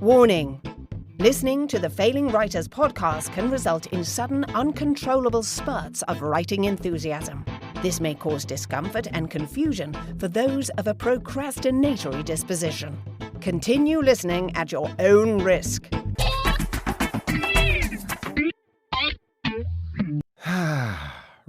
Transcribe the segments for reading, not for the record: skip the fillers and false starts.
Warning. Listening to the Failing Writers podcast can result in sudden, uncontrollable spurts of writing enthusiasm. This may cause discomfort and confusion for those of a procrastinatory disposition. Continue listening at your own risk.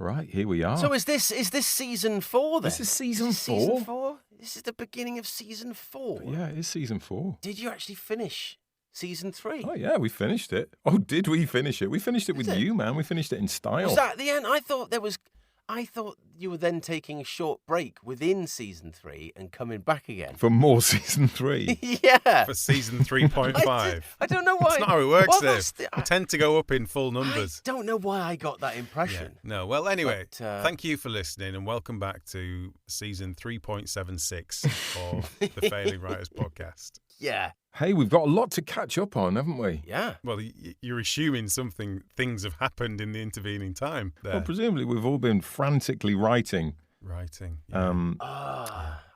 Right, here we are. So is this season 4 then? This is season 4? Season 4? This is the beginning of season 4? Yeah, it is season 4. Did you actually finish season 3? Oh, yeah, we finished it. Oh, did we finish it? We finished it with you, man. We finished it in style. Was that at the end? I thought you were then taking a short break within season 3 and coming back again. For more season 3. Yeah. For season 3.5. I don't know why. That's not how it works, well, Dave. We tend to go up in full numbers. I don't know why I got that impression. Yeah. No, well, anyway, But, thank you for listening and welcome back to season 3.76 of the Failing Writers podcast. Yeah. Hey, we've got a lot to catch up on, haven't we? Yeah. Well, you're assuming things have happened in the intervening time there. Well, presumably we've all been frantically writing. Writing. Yeah.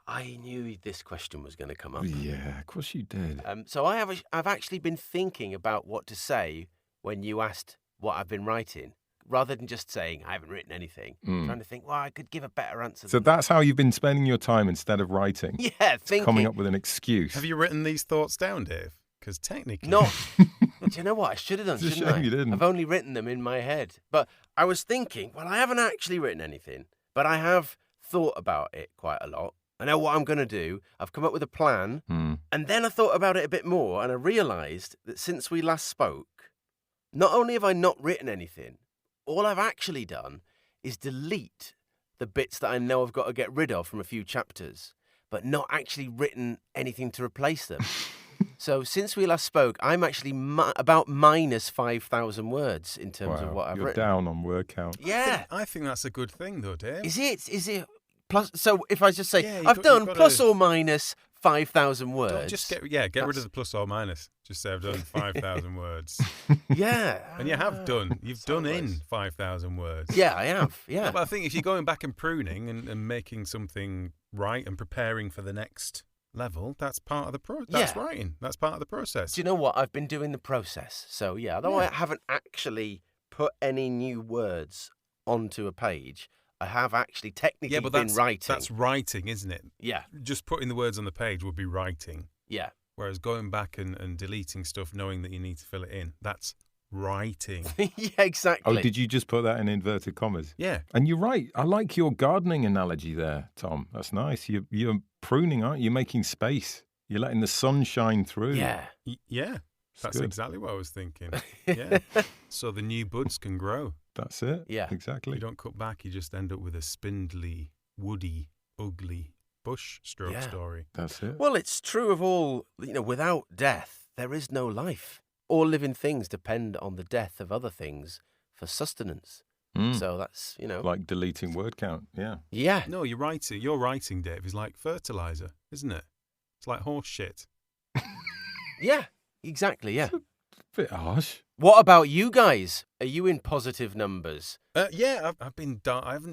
I knew this question was going to come up. Yeah, of course you did. So I've actually been thinking about what to say when you asked what I've been writing, rather than just saying I haven't written anything. I'm trying to think, well, I could give a better answer. So that's how you've been spending your time instead of writing? Yeah, thinking. Coming up with an excuse. Have you written these thoughts down, Dave? Because technically... No. Do you know what? I should have done, It's a shouldn't I? shame you didn't. I've only written them in my head. But I was thinking, well, I haven't actually written anything, but I have thought about it quite a lot. I know what I'm going to do. I've come up with a plan. And then I thought about it a bit more, and I realised that since we last spoke, not only have I not written anything, all I've actually done is delete the bits that I know I've got to get rid of from a few chapters, but not actually written anything to replace them. So since we last spoke, I'm actually about minus 5,000 words in terms of what I've You're written. down on word count. Yeah. I think that's a good thing, though, Dave. Is it? Plus, so if I just say, Yeah, I've done you've plus gotta- or minus 5,000 words. Don't just get rid of the plus or minus. Just say I've done 5,000 words. Yeah. And you have done. You've done in Sideways. 5,000 words. Yeah, I have. Yeah. But I think if you're going back and pruning and making something right and preparing for the next level, that's part of the That's Yeah. writing. That's part of the process. Do you know what? I've been doing the process. So, yeah, although I haven't actually put any new words onto a page, I have actually technically been writing. That's writing, isn't it? Yeah. Just putting the words on the page would be writing. Yeah. Whereas going back and deleting stuff, knowing that you need to fill it in, that's writing. Yeah, exactly. Oh, did you just put that in inverted commas? Yeah. And you're right. I like your gardening analogy there, Tom. That's nice. You're pruning, aren't you? You're making space. You're letting the sun shine through. Yeah. Yeah. That's good. exactly what I was thinking. Yeah. So the new buds can grow. That's it. Yeah. Exactly. You don't cut back, you just end up with a spindly, woody, ugly bush stroke story. That's it. Well, it's true of all, without death, there is no life. All living things depend on the death of other things for sustenance. So that's, Like deleting word count. Yeah. Yeah. No, your writing, Dave, is like fertilizer, isn't it? It's like horse shit. Yeah, exactly, yeah. Bit harsh. What about you guys? Are you in positive numbers? Yeah, I haven't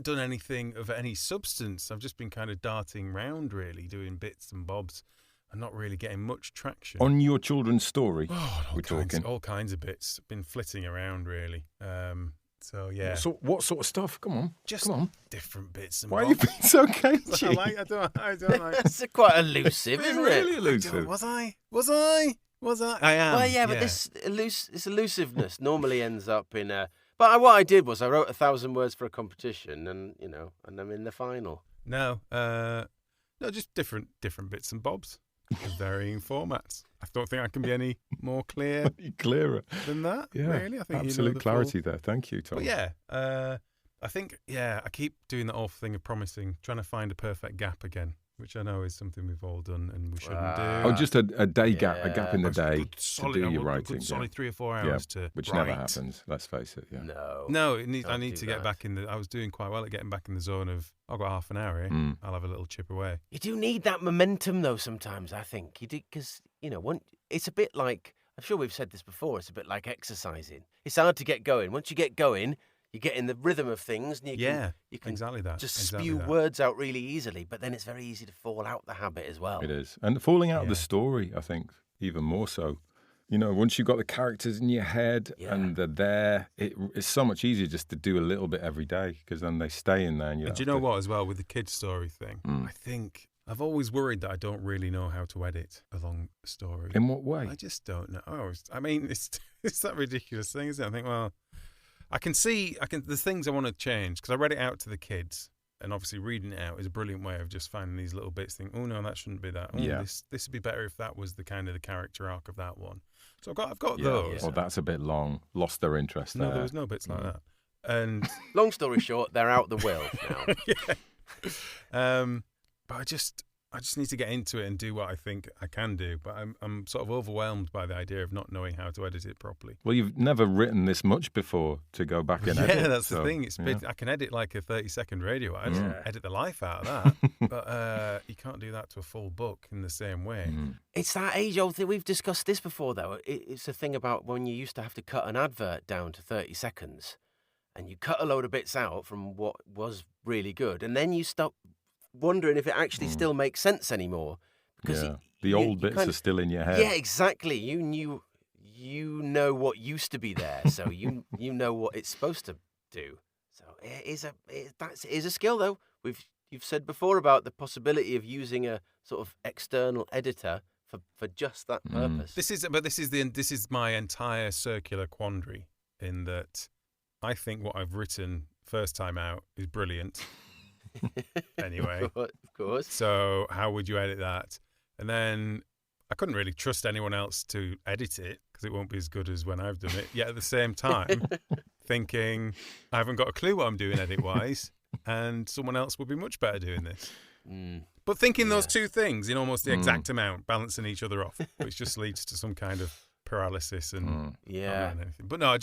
done anything of any substance. I've just been kind of darting round, really, doing bits and bobs and not really getting much traction. On your children's story, Oh, we're talking. all kinds of bits. Been flitting around, really. So, yeah. What sort of stuff? Come on. Just Come on. different bits and Why are you bobs. being so cagey? I don't like. That's quite elusive, It's isn't really it? elusive. Was I? I am. Well, yeah, but this elusiveness normally ends up in a... But what I did was I wrote 1,000 words for a competition and, and I'm in the final. No, just different bits and bobs. In varying formats. I don't think I can be any more clear Clearer. than that. Yeah. Really, I think Absolute the clarity full... there. Thank you, Tom. But yeah, I think I keep doing that awful thing of promising, trying to find a perfect gap again, which I know is something we've all done and we shouldn't do. Oh, just a day gap, a gap in the day Solid, to do your a writing. good solid 3 or 4 Yeah, hours to which write. never happens. Let's face it. Yeah. No, I Don't need do to get that. back in the. I was doing quite well at getting back in the zone of. I've got half an hour here. I'll have a little chip away. You do need that momentum, though, sometimes, I think. You do, because, it's a bit like, I'm sure we've said this before, it's a bit like exercising. It's hard to get going. Once you get going, you get in the rhythm of things, and you can exactly that. just spew words out really easily. But then it's very easy to fall out the habit as well. It is. And falling out of the story, I think, even more so. You know, once you've got the characters in your head and they're there, it's so much easier just to do a little bit every day, because then they stay in there. And do you know what, as well, with the kids' story thing, I think I've always worried that I don't really know how to edit a long story. In what way? I just don't know. I mean, it's that ridiculous thing, isn't it? I think, well, there's things I want to change, because I read it out to the kids. And obviously reading it out is a brilliant way of just finding these little bits, think, oh, no, that shouldn't be that. Oh, this would be better if that was the kind of the character arc of that one. So I've got those. Oh, that's a bit long. Lost their interest there. No, there was no bits like that. And long story short, they're out the will now. But I just need to get into it and do what I think I can do. But I'm sort of overwhelmed by the idea of not knowing how to edit it properly. Well, you've never written this much before to go back and edit. Yeah, that's the thing. I can edit like a 30-second radio ad, edit the life out of that. But you can't do that to a full book in the same way. Mm-hmm. It's that age-old thing. We've discussed this before, though. It's a thing about when you used to have to cut an advert down to 30 seconds and you cut a load of bits out from what was really good, and then you stop wondering if it actually still makes sense anymore, because the old bits are still in your head. Yeah, exactly. You know what used to be there, so you know what it's supposed to do. So it is a skill, though. You've said before about the possibility of using a sort of external editor for just that purpose. This is my entire circular quandary, in that I think what I've written first time out is brilliant. Anyway, of course. So how would you edit that? And then I couldn't really trust anyone else to edit it, because it won't be as good as when I've done it. Yet at the same time, thinking I haven't got a clue what I'm doing edit-wise, and someone else would be much better doing this. But thinking those two things in almost the exact amount, balancing each other off, which just leads to some kind of paralysis and anything. But no,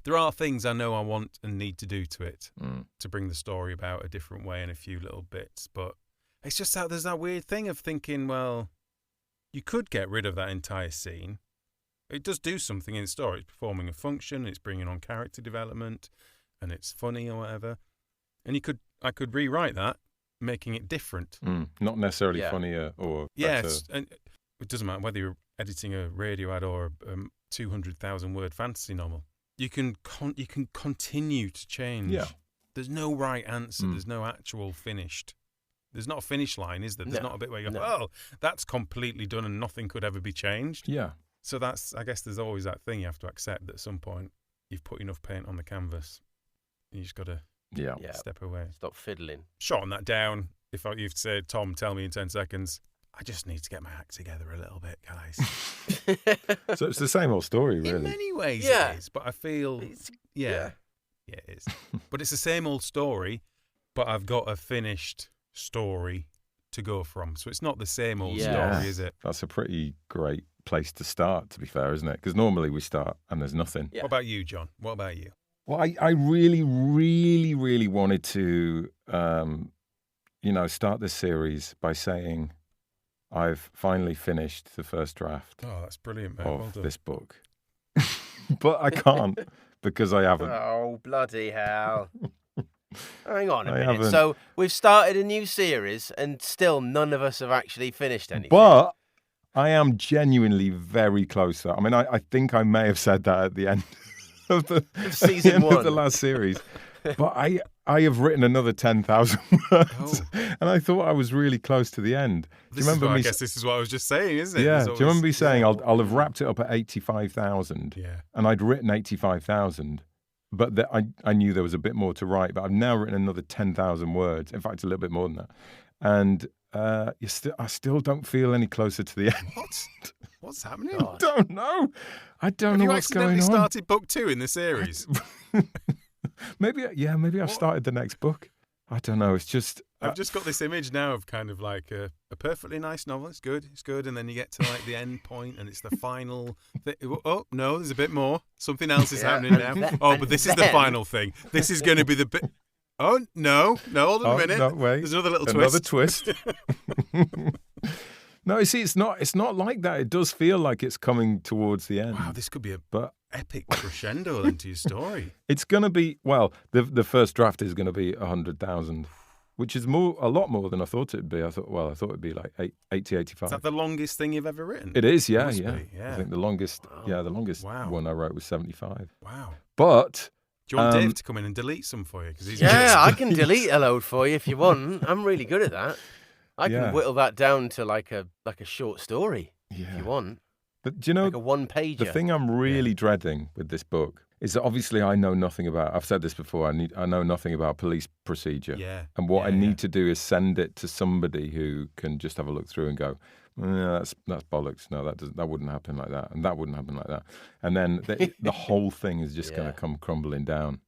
there are things I know I want and need to do to it to bring the story about a different way in a few little bits. But it's just that there's that weird thing of thinking, well, you could get rid of that entire scene. It does do something in the story. It's performing a function, it's bringing on character development, and it's funny or whatever. And I could rewrite that, making it different. Not necessarily funnier or better. And it doesn't matter whether you're editing a radio ad or a 200,000 word fantasy novel. You can continue to change. Yeah. There's no right answer. There's no actual finished. There's not a finish line, is there? There's not a bit where you go, oh, that's completely done and nothing could ever be changed. Yeah. So I guess there's always that thing you have to accept, that at some point you've put enough paint on the canvas. You just got to step away. Stop fiddling. Shorten that down. If you've said, Tom, tell me in 10 seconds. I just need to get my act together a little bit, guys. So it's the same old story, really. In many ways it is, but I feel... Yeah, it is. But it's the same old story, but I've got a finished story to go from. So it's not the same old story, is it? That's a pretty great place to start, to be fair, isn't it? Because normally we start and there's nothing. Yeah. What about you, John? What about you? Well, I really, really, really wanted to, start this series by saying... I've finally finished the first draft. Oh, that's brilliant, man. Of this book. But I can't, because I haven't. Oh, bloody hell. Hang on a minute. So we've started a new series and still none of us have actually finished anything. But I am genuinely very close. I mean, I think I may have said that at the end of season one of the last series. But I have written another 10,000 words, and I thought I was really close to the end. Do you remember I guess this is what I was just saying, isn't it? Yeah. Do you remember me saying I'll have wrapped it up at 85,000? Yeah. And I'd written 85,000, but I knew there was a bit more to write. But I've now written another 10,000 words. In fact, a little bit more than that. And I still don't feel any closer to the end. What's happening? I don't know. I don't know what's going on. Have you accidentally started book 2 in the series? Maybe I've started the next book. I don't know. It's just... I've just got this image now of kind of like a perfectly nice novel. It's good. And then you get to like the end point and it's the final thing. Oh, no, there's a bit more. Something else is happening now. But this is the final thing. This is going to be the bit... Oh, no, hold on a minute. No, wait. There's another little twist. Another twist. No, see, it's not like that. It does feel like it's coming towards the end. Wow, this could be a epic crescendo into your story. It's going to be, well, the first draft is going to be 100,000, which is a lot more than I thought it'd be. I thought it'd be like 80, 85. Is that the longest thing you've ever written? It is, yeah. Yeah. I think the longest one I wrote was 75. Wow. But do you want Dave to come in and delete some for you? I can delete a load for you if you want. I'm really good at that. I can whittle that down to like a short story if you want. But do you know, like a one-pager. The thing I'm really dreading with this book is that obviously I know nothing about, I've said this before, I know nothing about police procedure. Yeah. And what I need to do is send it to somebody who can just have a look through and go, that's bollocks. No, that wouldn't happen like that. And that wouldn't happen like that. And then the whole thing is just going to come crumbling down.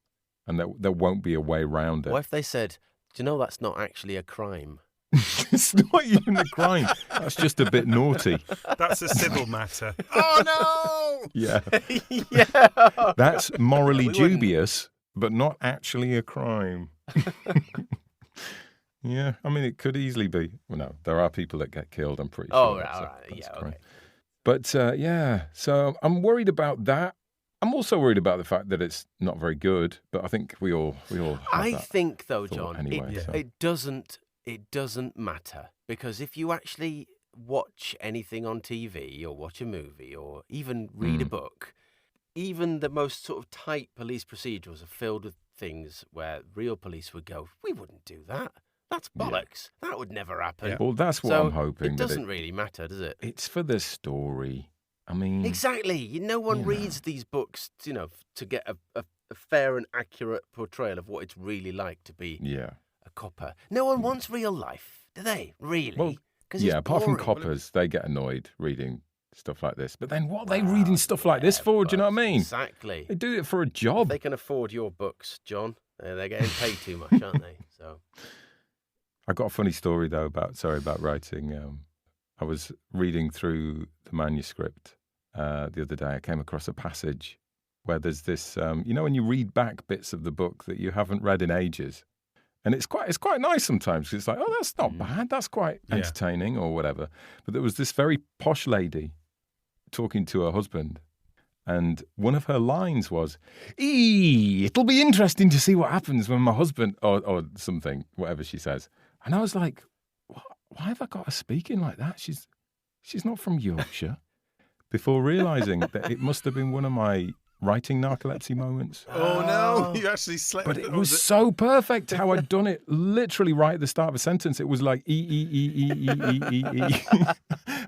And there won't be a way around it. What if they said, do you know that's not actually a crime? It's not even a crime. That's just a bit naughty. That's a civil matter. Oh, no! Yeah. Yeah. That's morally dubious, but not actually a crime. Yeah, I mean, it could easily be. Well, no, there are people that get killed, I'm pretty sure. Oh, right. Yeah, okay. But, so I'm worried about that. I'm also worried about the fact that it's not very good, but I think we all have I that think, though, John, anyway, it doesn't matter, because if you actually watch anything on TV or watch a movie or even read a book, even the most sort of tight police procedurals are filled with things where real police would go, we wouldn't do that. That's bollocks. Yeah. That would never happen. Yeah. Well, that's what I'm hoping. It doesn't really matter, does it? It's for the story. I mean... Exactly. No one reads these books, to get a fair and accurate portrayal of what it's really like to be a copper. No one wants real life, do they? Really? Well, apart from coppers, they get annoyed reading stuff like this. But then what are they reading stuff like this for? Do you know what I mean? Exactly. They do it for a job. If they can afford your books, John. They're getting paid too much, aren't they? So, I got a funny story though about writing. I was reading through the manuscript the other day. I came across a passage where there's this, when you read back bits of the book that you haven't read in ages, and it's quite nice sometimes, because it's like, oh, that's not bad, that's quite entertaining or whatever. But there was this very posh lady talking to her husband, and one of her lines was, it'll be interesting to see what happens when my husband, or something, whatever she says. And I was like, why have I got her speaking like that? She's not from Yorkshire. Before realising that it must have been one of my writing narcolepsy moments. Oh, no. You actually slept. But it was so perfect how I'd done it literally right at the start of a sentence. It was like E.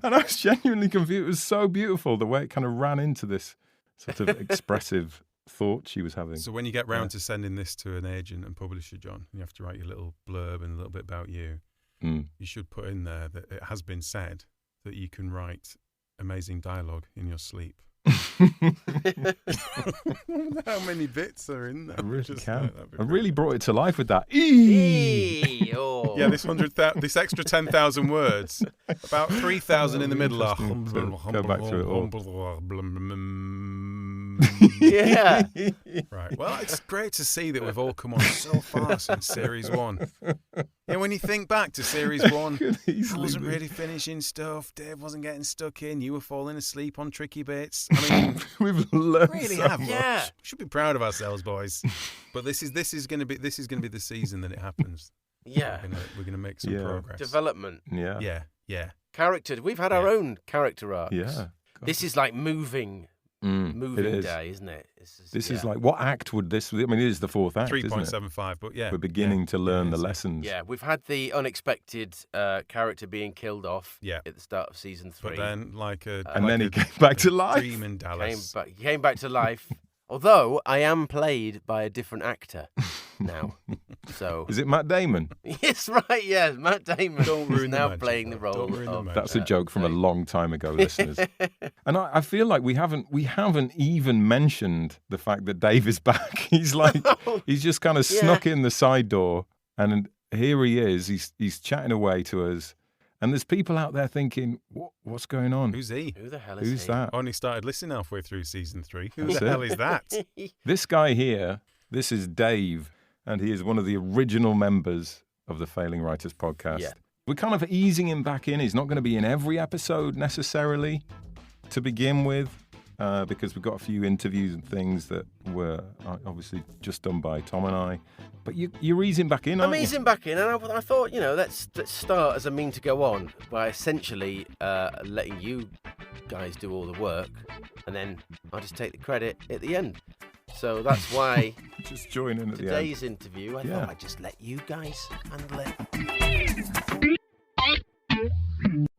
And I was genuinely confused. It was so beautiful the way it kind of ran into this sort of expressive thought she was having. So when you get round to sending this to an agent and publisher, John, you have to write your little blurb and a little bit about you. You should put in there that it has been said that you can write amazing dialogue in your sleep. How many bits are in there? I really can. I really brought it to life with that. Yeah, this extra 10,000 words, about 3,000 in the middle are. Go back through it all. Yeah. Right. Well, it's great to see that we've all come on so far since Series 1. Yeah, when you think back to Series 1, I wasn't really finishing stuff. Dave wasn't getting stuck in. You were falling asleep on tricky bits. I mean, we've learned really so have much. Yeah. We should be proud of ourselves, boys. But this is going to be the season that it happens. Yeah. We're gonna make some progress. Development. Yeah. Character. We've had our own character arcs. Yeah. God. This is like moving day, isn't it? This is like, what act would this? I mean, it is the fourth act, 3.75, but we're beginning to learn the lessons. Yeah, we've had the unexpected character being killed off at the start of season 3. But then, he came back to life. Dream in Dallas. He came back to life. Although I am played by a different actor now. So is it Matt Damon? Yes, right. Yeah, Matt Damon is now playing the role. That's a joke from a long time ago, listeners. And I feel like we haven't even mentioned the fact that Dave is back. He's he's just kind of snuck in the side door, and here he is. He's chatting away to us. And there's people out there thinking, what's going on? Who's he? Who the hell is Who's that? Only started listening halfway through season 3. Who the hell is that? This guy here, this is Dave, and he is one of the original members of the Failing Writers podcast. Yeah. Yeah. And I feel like we haven't even mentioned the fact that Dave is back. He's just kind of snuck in the side door, and here he is. He's chatting away to us. And there's people out there thinking, what's going on? Who's he? Who the hell is that? This guy here, this is Dave, and he is one of the original members of the Failing Writers podcast. Yeah. we're kind of easing him back in. He's not going to be in every episode necessarily to begin with, because we've got a few interviews and things that were obviously just done by Tom and I. But you're easing back in, aren't you? I'm easing back in, and I thought, let's start as a mean to go on by essentially letting you guys do all the work, and then I'll just take the credit at the end. So that's why just join in at today's the end. interview, I thought I'd just let you guys handle it.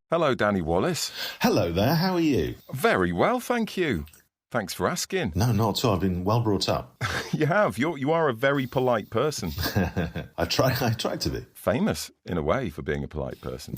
Hello, Danny Wallace. Hello there, how are you? Very well, thank you. Thanks for asking. No, not at all. I've been well brought up. You have. You are a very polite person. I try to be. Famous, in a way, for being a polite person.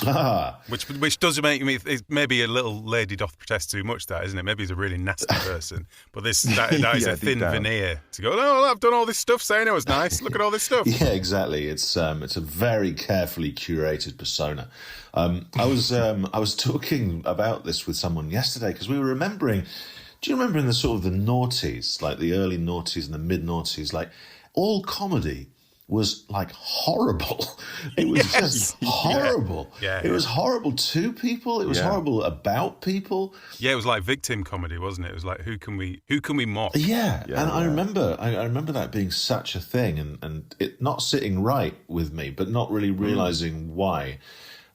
Which does make me, maybe a little lady doth protest too much, that, isn't it? Maybe he's a really nasty person. But that is a thin veneer to go, oh, I've done all this stuff saying it was nice. Look at all this stuff. Yeah, exactly. It's a very carefully curated persona. I was talking about this with someone yesterday because we were remembering. Do you remember in the sort of the noughties, like the early noughties and the mid noughties, like all comedy was like horrible. It was just horrible. Yeah. It was horrible to people. It was horrible about people. Yeah, it was like victim comedy, wasn't it? It was like who can we mock? Yeah, and I remember that being such a thing, and it not sitting right with me, but not really realizing why.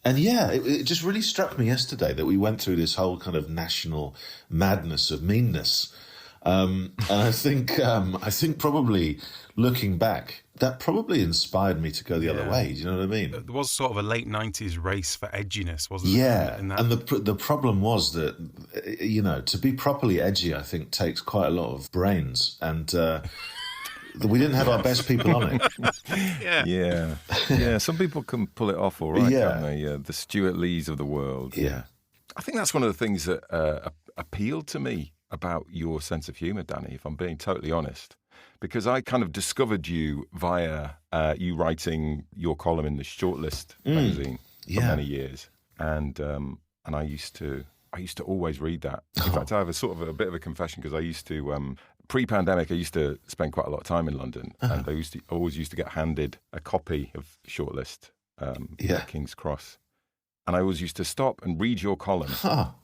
And it just really struck me yesterday that we went through this whole kind of national madness of meanness. And I think probably looking back, that probably inspired me to go the other way. Do you know what I mean? There was sort of a late 90s race for edginess, wasn't there? Yeah. And the problem was that, to be properly edgy, I think takes quite a lot of brains. And we didn't have our best people on it. Yeah. Some people can pull it off all right, can't they? The Stuart Lees of the world. Yeah. I think that's one of the things that appealed to me about your sense of humour, Danny, if I'm being totally honest. Because I kind of discovered you via you writing your column in the Shortlist magazine for many years. And I used to always read that. In fact, I have a bit of a confession because I used to... Pre-pandemic, I used to spend quite a lot of time in London, and I always used to get handed a copy of Shortlist at King's Cross, and I always used to stop and read your column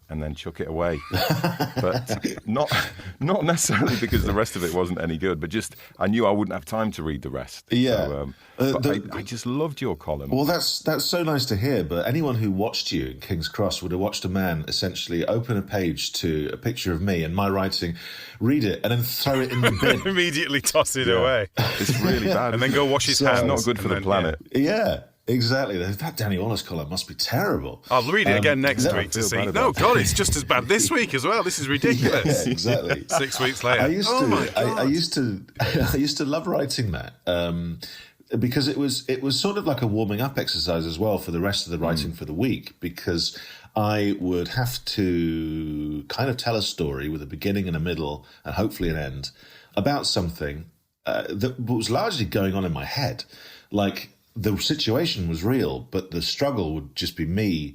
and then chuck it away. But not necessarily because the rest of it wasn't any good, but just I knew I wouldn't have time to read the rest. Yeah, I just loved your column. Well, that's so nice to hear. But anyone who watched you in King's Cross would have watched a man essentially open a page to a picture of me and my writing, read it, and then throw it in the bin. Immediately toss it away. It's really bad. And then go wash his hands. It's not good for the planet. Yeah. Exactly. That Danny Wallace column must be terrible. I'll read it again next week to see. No, God, it's just as bad this week as well. This is ridiculous. Yeah, exactly. 6 weeks later. I used to love writing that because it was sort of like a warming up exercise as well for the rest of the writing for the week, because I would have to kind of tell a story with a beginning and a middle and hopefully an end about something that was largely going on in my head, like. The situation was real, but the struggle would just be me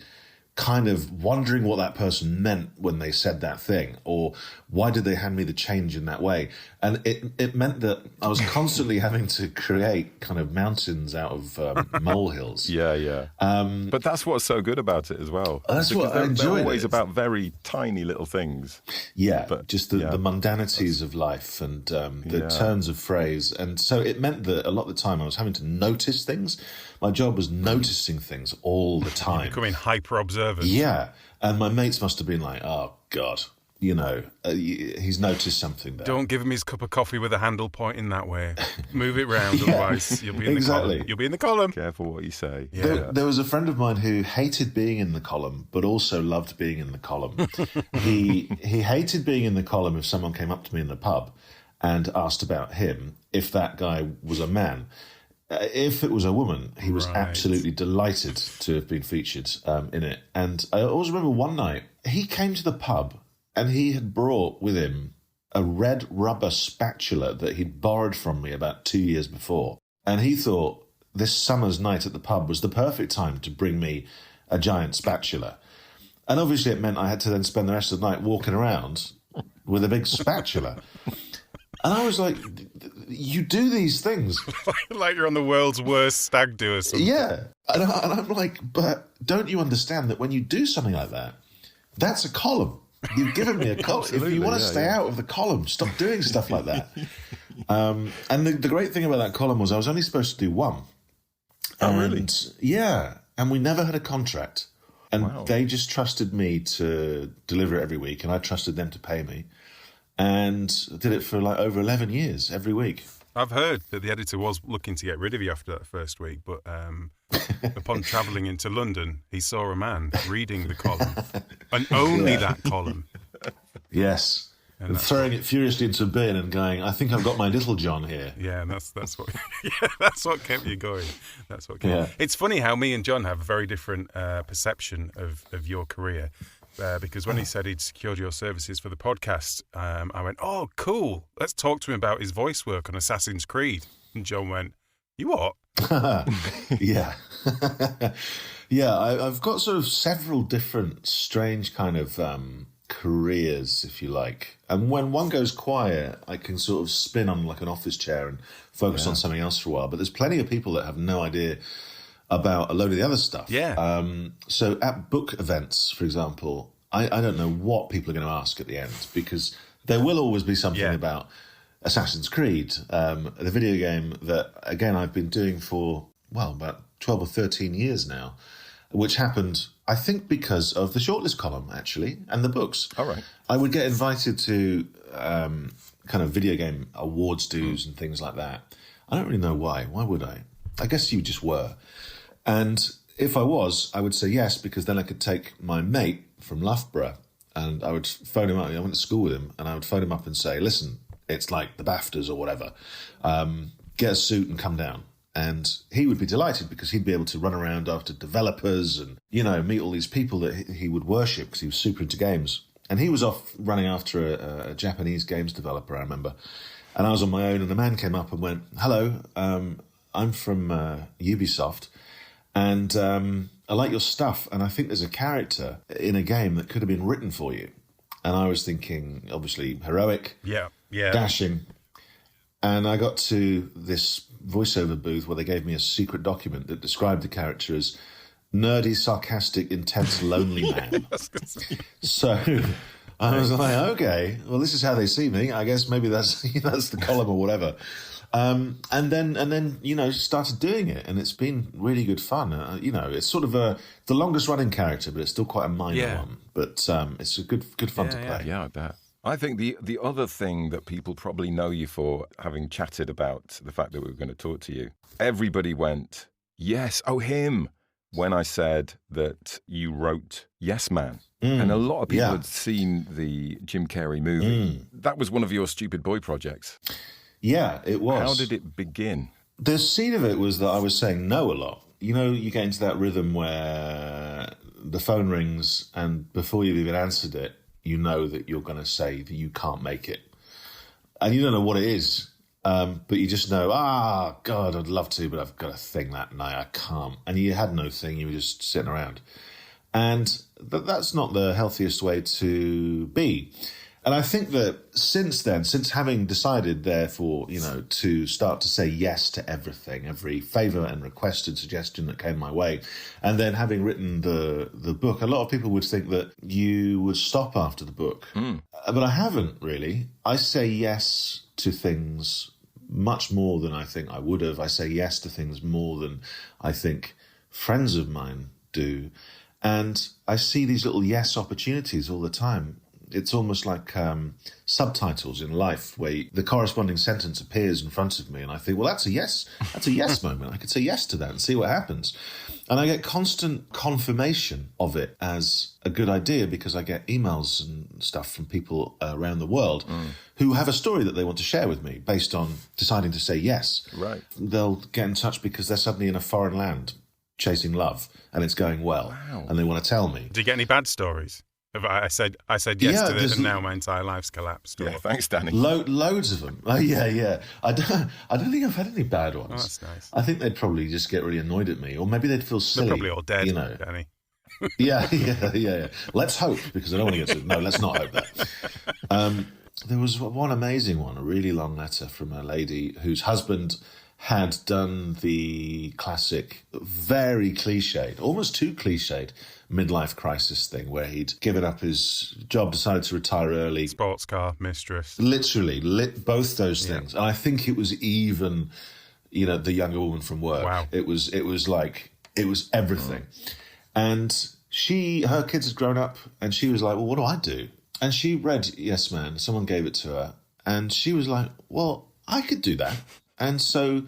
kind of wondering what that person meant when they said that thing, or why did they hand me the change in that way? And it meant that I was constantly having to create kind of mountains out of molehills. Yeah. But that's what's so good about it as well. That's what I enjoy. They're always about very tiny little things. Yeah, but just the mundanities of life and the turns of phrase. And so it meant that a lot of the time I was having to notice things. My job was noticing things all the time. You're becoming hyper-observant. Yeah. And my mates must have been like, oh, God, he's noticed something there. Don't give him his cup of coffee with a handle pointing that way. Move it round, otherwise you'll be in the column. You'll be in the column. Careful what you say. Yeah. There was a friend of mine who hated being in the column, but also loved being in the column. He hated being in the column if someone came up to me in the pub and asked about him, if that guy was a man. If it was a woman, he was absolutely delighted to have been featured in it. And I always remember one night, he came to the pub and he had brought with him a red rubber spatula that he'd borrowed from me about 2 years before. And he thought this summer's night at the pub was the perfect time to bring me a giant spatula. And obviously it meant I had to then spend the rest of the night walking around with a big spatula. And I was like, you do these things. Like you're on the world's worst stag do or something. Yeah. And I'm like, but don't you understand that when you do something like that, that's a column. You've given me a column. If you want to stay out of the column, stop doing stuff like that. And the great thing about that column was I was only supposed to do one. Oh, really? Yeah. And we never had a contract. And they just trusted me to deliver it every week, and I trusted them to pay me. And did it for like over 11 years, every week. I've heard that the editor was looking to get rid of you after that first week, but upon travelling into London, he saw a man reading the column, and only that column. Yes. And throwing it furiously into a bin and going, I think I've got my little John here. Yeah, and that's what that's what kept you going. That's what kept It's funny how me and John have a very different perception of your career. Because when he said he'd secured your services for the podcast, I went, oh, cool. Let's talk to him about his voice work on Assassin's Creed. And John went, you what? Yeah. Yeah, I've got sort of several different strange kind of careers, if you like. And when one goes quiet, I can sort of spin on like an office chair and focus on something else for a while. But there's plenty of people that have no idea about a load of the other stuff. Yeah. So at book events, for example, I don't know what people are going to ask at the end, because there will always be something about Assassin's Creed, the video game that, again, I've been doing for, about 12 or 13 years now, which happened, I think, because of the shortlist column, actually, and the books. All right. I would get invited to kind of video game awards dues and things like that. I don't really know why. Why would I? I guess you just were. And if I was, I would say yes, because then I could take my mate from Loughborough and I would phone him up. I went to school with him and I would phone him up and say, listen, it's like the BAFTAs or whatever. Get a suit and come down. And he would be delighted because he'd be able to run around after developers and, meet all these people that he would worship because he was super into games. And he was off running after a Japanese games developer, I remember. And I was on my own and a man came up and went, hello, I'm from Ubisoft. And I like your stuff, and I think there's a character in a game that could have been written for you. And I was thinking, obviously, heroic, dashing. And I got to this voiceover booth where they gave me a secret document that described the character as nerdy, sarcastic, intense, lonely man. So I was like, okay, well, this is how they see me. I guess maybe that's the column or whatever. And then started doing it, and it's been really good fun. It's sort of the longest running character, but it's still quite a minor one. But it's a good fun to play. Yeah, I bet. I think the other thing that people probably know you for, having chatted about the fact that we were going to talk to you, everybody went, yes, oh, him, when I said that you wrote Yes Man. And a lot of people had seen the Jim Carrey movie. That was one of your stupid boy projects. Yeah, it was. How did it begin? The seed of it was that I was saying no a lot. You get into that rhythm where the phone rings and before you've even answered it, you know that you're going to say that you can't make it. And you don't know what it is, but you just know, God, I'd love to, but I've got a thing that night, I can't. And you had no thing, you were just sitting around. And that's not the healthiest way to be. And I think that since then, since having decided, therefore, to start to say yes to everything, every favour and request and suggestion that came my way, and then having written the book, a lot of people would think that you would stop after the book. But I haven't, really. I say yes to things much more than I think I would have. I say yes to things more than I think friends of mine do. And I see these little yes opportunities all the time. It's almost like subtitles in life where the corresponding sentence appears in front of me and I think, well, that's a yes moment. I could say yes to that and see what happens. And I get constant confirmation of it as a good idea because I get emails and stuff from people around the world who have a story that they want to share with me based on deciding to say yes. Right. They'll get in touch because they're suddenly in a foreign land chasing love and it's going well. Wow. And they want to tell me. Do you get any bad stories? I said yes to this, and now my entire life's collapsed. Yeah, thanks, Danny. Loads of them. Yeah. I don't think I've had any bad ones. Oh, that's nice. I think they'd probably just get really annoyed at me, or maybe they'd feel silly. They're probably all dead, Danny. Yeah. Let's hope, because I don't want to get to. No, let's not hope that. There was one amazing one, a really long letter from a lady whose husband had done the classic, very cliched, almost too cliched, midlife crisis thing where he'd given up his job, decided to retire early. Sports car, mistress. Literally, both those things. And I think it was even, the younger woman from work. Wow. It was everything. And her kids had grown up and she was like, well, what do I do? And she read Yes Man, someone gave it to her. And she was like, well, I could do that. And so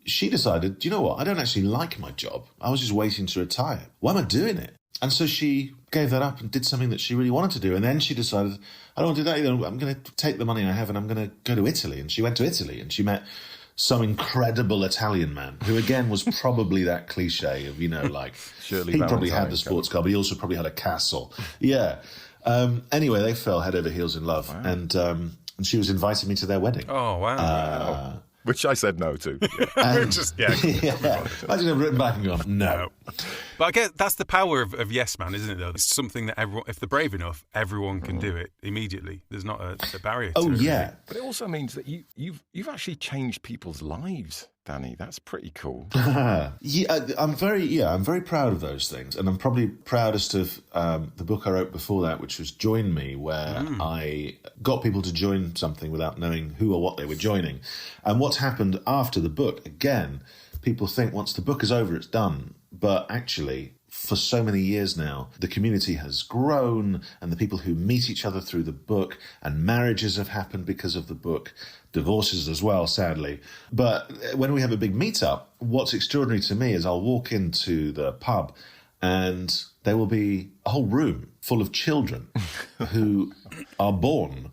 she decided, do you know what? I don't actually like my job. I was just waiting to retire. Why am I doing it? And so she gave that up and did something that she really wanted to do. And then she decided, I don't want to do that either. I'm going to take the money I have and I'm going to go to Italy. And she went to Italy and she met some incredible Italian man who, again, was probably that cliche of, Shirley he probably Valentine had the sports car, but he also probably had a castle. Yeah. Anyway, they fell head over heels in love. Wow. And she was inviting me to their wedding. Oh, wow. Which I said no to. Yeah. And, Just, I just have written back and gone, no. But I guess that's the power of Yes Man, isn't it, though? It's something that everyone, if they're brave enough, everyone can do it immediately. There's not a barrier to it. Oh, yeah. But it also means that you've actually changed people's lives, Danny. That's pretty cool. I'm very proud of those things. And I'm probably proudest of the book I wrote before that, which was Join Me, where I got people to join something without knowing who or what they were joining. And what's happened after the book, again, people think once the book is over, it's done. But actually, for so many years now, the community has grown and the people who meet each other through the book, and marriages have happened because of the book, divorces as well, sadly. But when we have a big meetup, what's extraordinary to me is I'll walk into the pub and there will be a whole room full of children who are born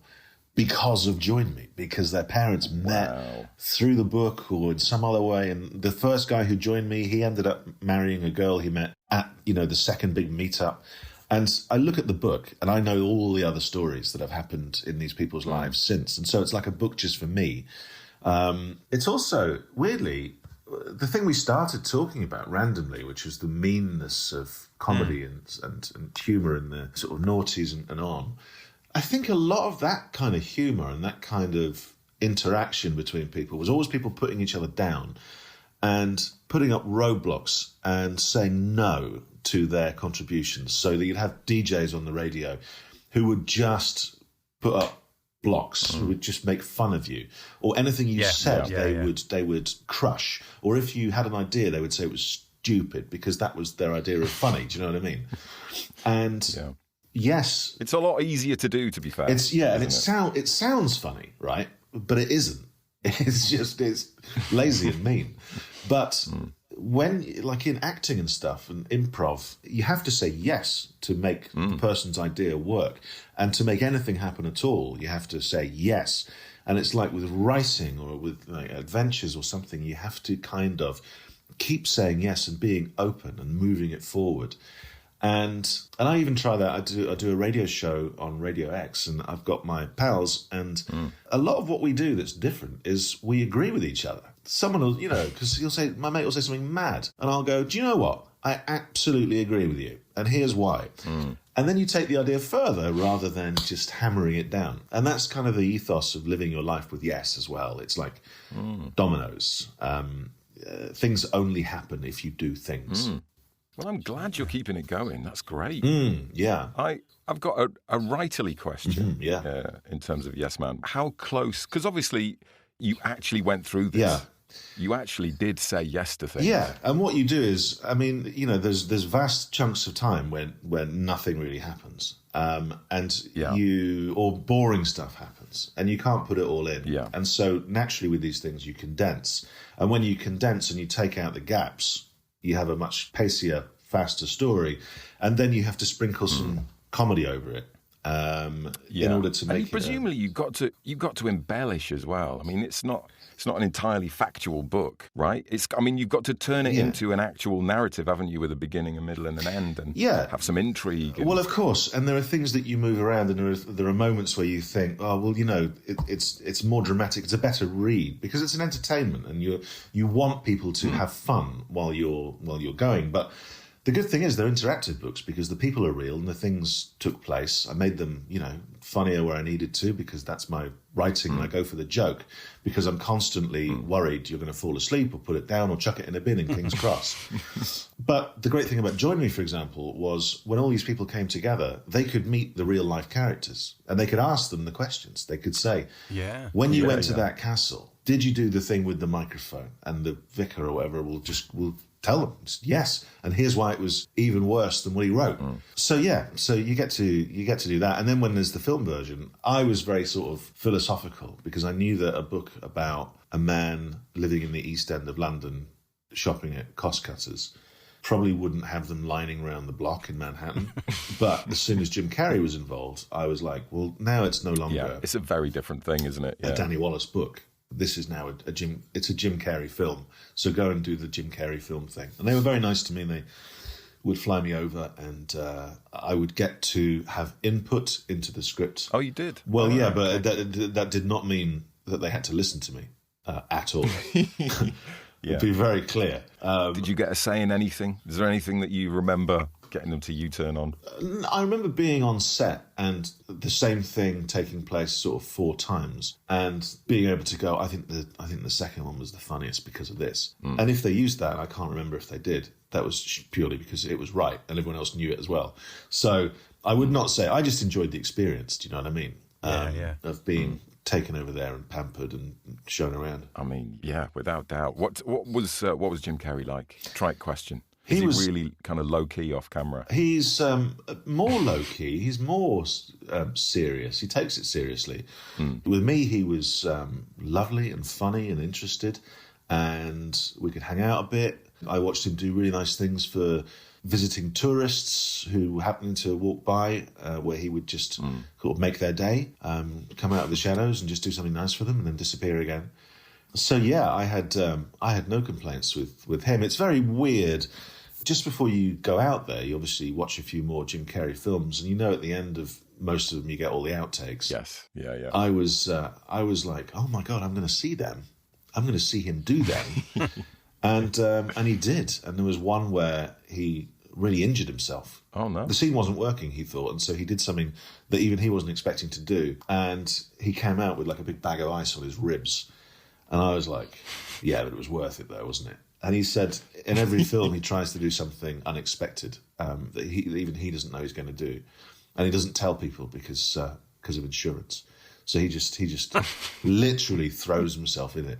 because of Join Me, because their parents met through the book or in some other way. And the first guy who joined me, he ended up marrying a girl he met at, the second big meetup. And I look at the book and I know all the other stories that have happened in these people's lives since. And so it's like a book just for me. It's also, weirdly, the thing we started talking about randomly, which was the meanness of comedy and humour and the sort of naughties and on. I think a lot of that kind of humour and that kind of interaction between people was always people putting each other down and putting up roadblocks and saying no to their contributions, so that you'd have DJs on the radio who would just put up blocks, who would just make fun of you, or anything you said they would crush, or if you had an idea they would say it was stupid because that was their idea of funny. Do you know what I mean? And yes, it's a lot easier to do, to be fair. It's it sounds funny, right? But it isn't. It's lazy and mean. But when, like in acting and stuff and improv, you have to say yes to make the person's idea work. And to make anything happen at all, you have to say yes. And it's like with writing or with adventures or something, you have to kind of keep saying yes and being open and moving it forward. And I even try that. I do a radio show on Radio X, and I've got my pals, and a lot of what we do that's different is we agree with each other. Someone will, because my mate will say something mad, and I'll go, do you know what? I absolutely agree with you, and here's why. And then you take the idea further rather than just hammering it down. And that's kind of the ethos of living your life with yes as well. It's like dominoes. Things only happen if you do things. Well, I'm glad you're keeping it going. That's great. Yeah. I've got a writerly question in terms of Yes Man. How close, because obviously you actually went through this. Yeah. You actually did say yes to things. Yeah, and what you do is, there's vast chunks of time when nothing really happens. Or boring stuff happens, and you can't put it all in. Yeah. And so naturally with these things you condense. And when you condense and you take out the gaps, you have a much pacier, faster story, and then you have to sprinkle some comedy over it in order to make it. Presumably, you've got to embellish as well. I mean, it's not an entirely factual book, right? You've got to turn it into an actual narrative, haven't you, with a beginning, a middle, and an end, and have some intrigue. Well, of course, and there are things that you move around, and there are moments where you think, oh, well, it's more dramatic, it's a better read because it's an entertainment, and you want people to have fun while you're going, but The good thing is they're interactive books because the people are real and the things took place. I made them, funnier where I needed to because that's my writing and I go for the joke because I'm constantly worried you're going to fall asleep or put it down or chuck it in a bin in King's Cross. But the great thing about Join Me, for example, was when all these people came together, they could meet the real life characters and they could ask them the questions. They could say, when you went to that castle, did you do the thing with the microphone? And the vicar or whatever will tell them, yes, and here's why it was even worse than what he wrote. So you get to do that. And then when there's the film version, I was very sort of philosophical because I knew that a book about a man living in the East End of London shopping at cost cutters probably wouldn't have them lining around the block in Manhattan. But as soon as Jim Carrey was involved, I was like, well, now it's no longer it's a very different thing, isn't it? a Danny Wallace book. This is now a Jim Carrey film. So go and do the Jim Carrey film thing. And they were very nice to me and they would fly me over and I would get to have input into the script. Oh, you did? Well, but that did not mean that they had to listen to me at all. To be very clear. Did you get a say in anything? Is there anything that you remember getting them to U-turn on? I remember being on set and the same thing taking place sort of 4 times and being able to go, I think the second one was the funniest because of this. And if they used that, I can't remember if they did. That was purely because it was right and everyone else knew it as well. So I would not say, I just enjoyed the experience, do you know what I mean? Of being taken over there and pampered and shown around. I mean, yeah, without doubt. What was Jim Carrey like? Trite question. Is he really kind of low-key off camera? He's more low-key. He's more serious. He takes it seriously. With me, he was lovely and funny and interested, and we could hang out a bit. I watched him do really nice things for visiting tourists who happened to walk by, where he would just sort of make their day, come out of the shadows and just do something nice for them and then disappear again. So, I had no complaints with him. It's very weird. Just before you go out there, you obviously watch a few more Jim Carrey films, and at the end of most of them you get all the outtakes. Yes, yeah. I was like, oh my God, I'm going to see them. I'm going to see him do them. and he did. And there was one where he really injured himself. Oh, no. The scene wasn't working, he thought, and so he did something that even he wasn't expecting to do. And he came out with like a big bag of ice on his ribs. And I was like, yeah, but it was worth it though, wasn't it? And he said in every film he tries to do something unexpected that even he doesn't know he's going to do. And he doesn't tell people because of insurance. So he just literally throws himself in it.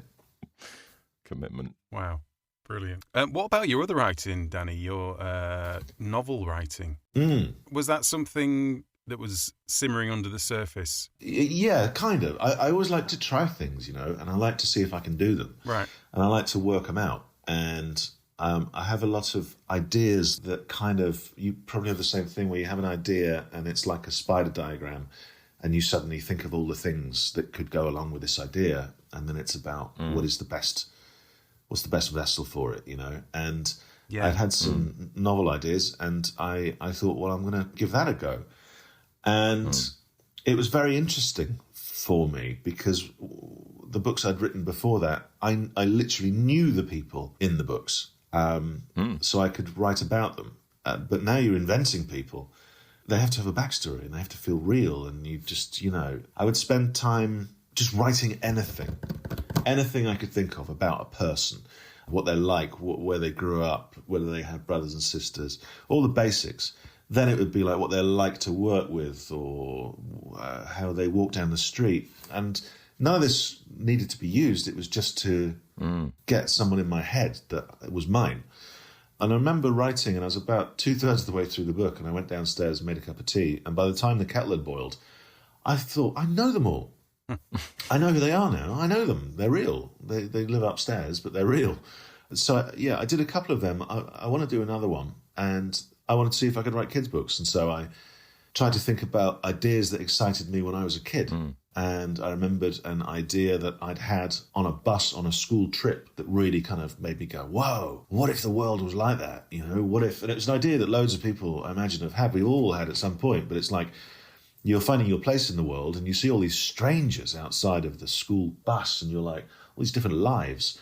Commitment. Wow. Brilliant. What about your other writing, Danny, your novel writing? Was that something that was simmering under the surface? Yeah, kind of. I always like to try things, and I like to see if I can do them. Right. And I like to work them out. And I have a lot of ideas that kind of, you probably have the same thing where you have an idea and it's like a spider diagram and you suddenly think of all the things that could go along with this idea. And then it's about what's the best vessel for it, And I'd had some novel ideas and I thought, well, I'm going to give that a go. And it was very interesting for me because the books I'd written before that, I literally knew the people in the books, so I could write about them. But now you're inventing people. They have to have a backstory and they have to feel real. And you just, I would spend time just writing anything I could think of about a person, what they're like, where they grew up, whether they have brothers and sisters, all the basics. Then it would be like what they're like to work with or how they walk down the street. And none of this needed to be used. It was just to get someone in my head that was mine. And I remember writing, and I was about 2/3 of the way through the book, and I went downstairs and made a cup of tea. And by the time the kettle had boiled, I thought, I know them all. I know who they are now. I know them. They're real. They live upstairs, but they're real. So, I did a couple of them. I want to do another one. And I wanted to see if I could write kids' books. And so I tried to think about ideas that excited me when I was a kid. And I remembered an idea that I'd had on a bus on a school trip that really kind of made me go, whoa, what if the world was like that? What if... And it was an idea that loads of people, I imagine, have had. We all had at some point. But it's like you're finding your place in the world and you see all these strangers outside of the school bus and you're like, all these different lives.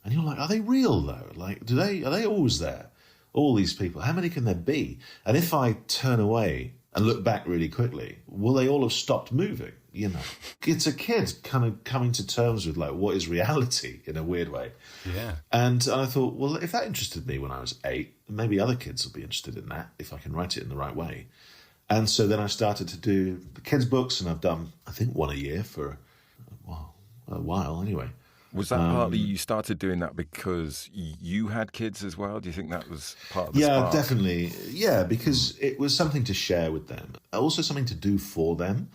And you're like, are they real, though? Like, are they always there? all these people, how many can there be? And if I turn away and look back really quickly, will they all have stopped moving? You know, it's a kid kind of coming to terms with like what is reality in a weird way. Yeah. And I thought, well, if that interested me when I was 8, maybe other kids will be interested in that if I can write it in the right way. And so then I started to do the kids' books, and I've done, I think, one a year for, a while anyway. Was that partly you started doing that because you had kids as well? Do you think that was part of the spark? Definitely. Yeah, because it was something to share with them. Also something to do for them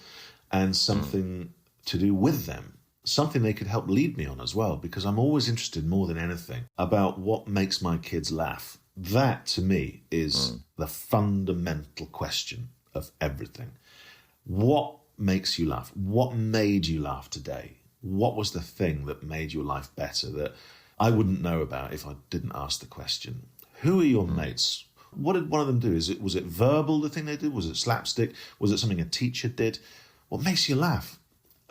and something to do with them. Something they could help lead me on as well, because I'm always interested more than anything about what makes my kids laugh. That, to me, is the fundamental question of everything. What makes you laugh? What made you laugh today? What was the thing that made your life better that I wouldn't know about if I didn't ask the question? Who are your mates? What did one of them do? Was it verbal, the thing they did? Was it slapstick? Was it something a teacher did? What makes you laugh?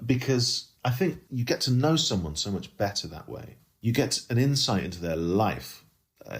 Because I think you get to know someone so much better that way. You get an insight into their life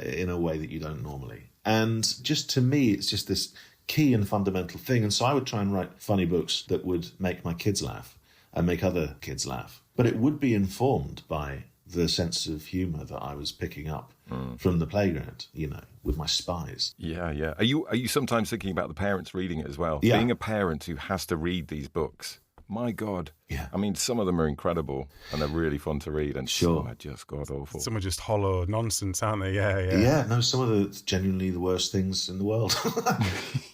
in a way that you don't normally. And just to me, it's just this key and fundamental thing. And so I would try and write funny books that would make my kids laugh and make other kids laugh. But it would be informed by the sense of humour that I was picking up from the playground, you know, with my spies. Yeah, yeah. Are you sometimes thinking about the parents reading it as well? Yeah. Being a parent who has to read these books, my God. Yeah. I mean, some of them are incredible and they're really fun to read, and some are just god-awful. Some are just hollow nonsense, aren't they? Yeah. Yeah, no, some of the genuinely the worst things in the world.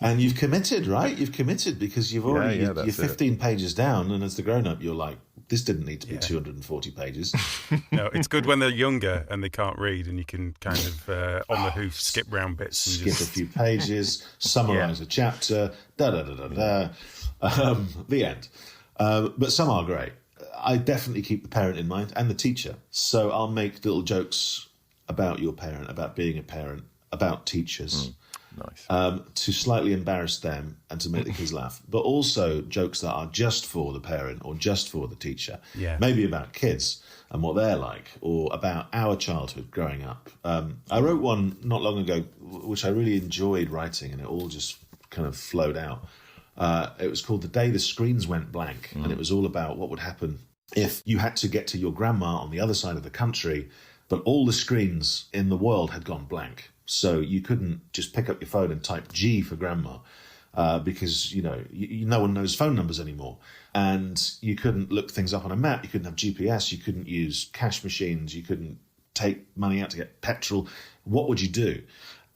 And you've committed, right? You've committed because you've already, you're 15 pages down, and as the grown-up, you're like, this didn't need to be 240 pages. No, it's good when they're younger and they can't read, and you can kind of, on the hoof, skip round bits. And skip a few pages, summarise a chapter, the end. But some are great. I definitely keep the parent in mind and the teacher. So I'll make little jokes about your parent, about being a parent, about teachers. Nice. To slightly embarrass them and to make the kids laugh, but also jokes that are just for the parent or just for the teacher. Yeah. Maybe about kids and what they're like, or about our childhood growing up. I wrote one not long ago, which I really enjoyed writing, and it all just kind of flowed out. It was called The Day the Screens Went Blank, and it was all about what would happen if you had to get to your grandma on the other side of the country, but all the screens in the world had gone blank. So you couldn't just pick up your phone and type G for grandma because, you know, no one knows phone numbers anymore. And you couldn't look things up on a map. You couldn't have GPS. You couldn't use cash machines. You couldn't take money out to get petrol. What would you do?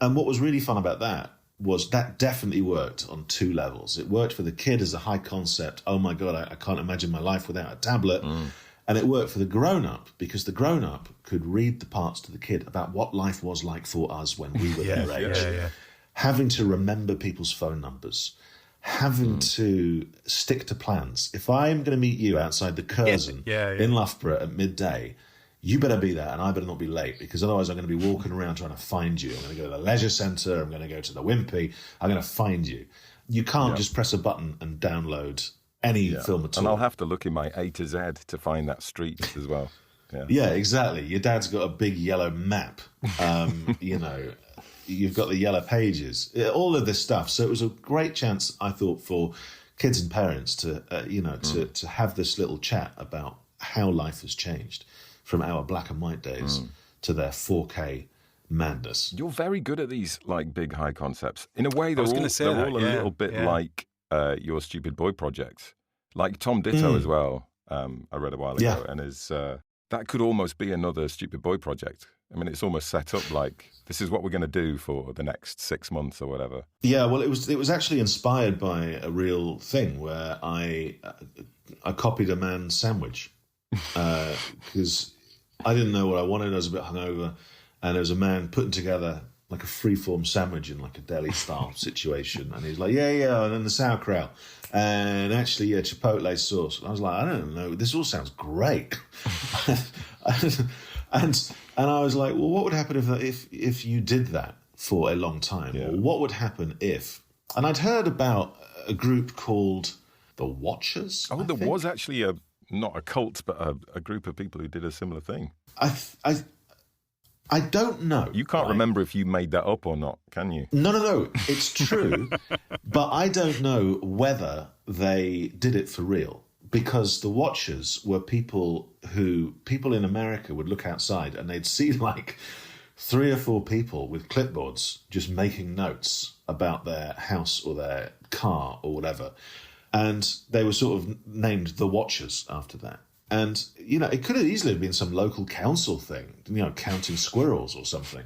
And what was really fun about that was that definitely worked on 2 levels. It worked for the kid as a high concept. Oh, my God, I can't imagine my life without a tablet. And it worked for the grown-up because the grown-up could read the parts to the kid about what life was like for us when we were their age. Yeah. Having to remember people's phone numbers, having to stick to plans. If I'm going to meet you outside the Curzon in Loughborough at midday, you better be there and I better not be late, because otherwise I'm going to be walking around trying to find you. I'm going to go to the leisure centre, I'm going to go to the Wimpy, I'm going to find you. You can't just press a button and download any film at all. And I'll have to look in my A to Z to find that street as well. Yeah, exactly. Your dad's got a big yellow map. You know, you've got the yellow pages, all of this stuff. So it was a great chance, I thought, for kids and parents to, to have this little chat about how life has changed from our black and white days to their 4K madness. You're very good at these like big high concepts. In a way, they're all a little bit like your Stupid Boy project, like Tom Ditto as well. I read a while ago, and that could almost be another Stupid Boy project. I mean, it's almost set up like this is what we're going to do for the next 6 months or whatever. Yeah, well, it was actually inspired by a real thing where I copied a man's sandwich because I didn't know what I wanted. I was a bit hungover, and there was a man putting together like a freeform sandwich in like a deli style situation, and he's like, and then the sauerkraut, and actually, chipotle sauce. And I was like, I don't know, this all sounds great, and I was like, well, what would happen if you did that for a long time? Or what would happen if? And I'd heard about a group called the Watchers. Oh, there was actually not a cult, but a group of people who did a similar thing. I I don't know. You can't remember if you made that up or not, can you? No. It's true. But I don't know whether they did it for real. Because the Watchers were people in America would look outside and they'd see like 3 or 4 people with clipboards just making notes about their house or their car or whatever. And they were sort of named the Watchers after that. And, it could have easily been some local council thing, counting squirrels or something.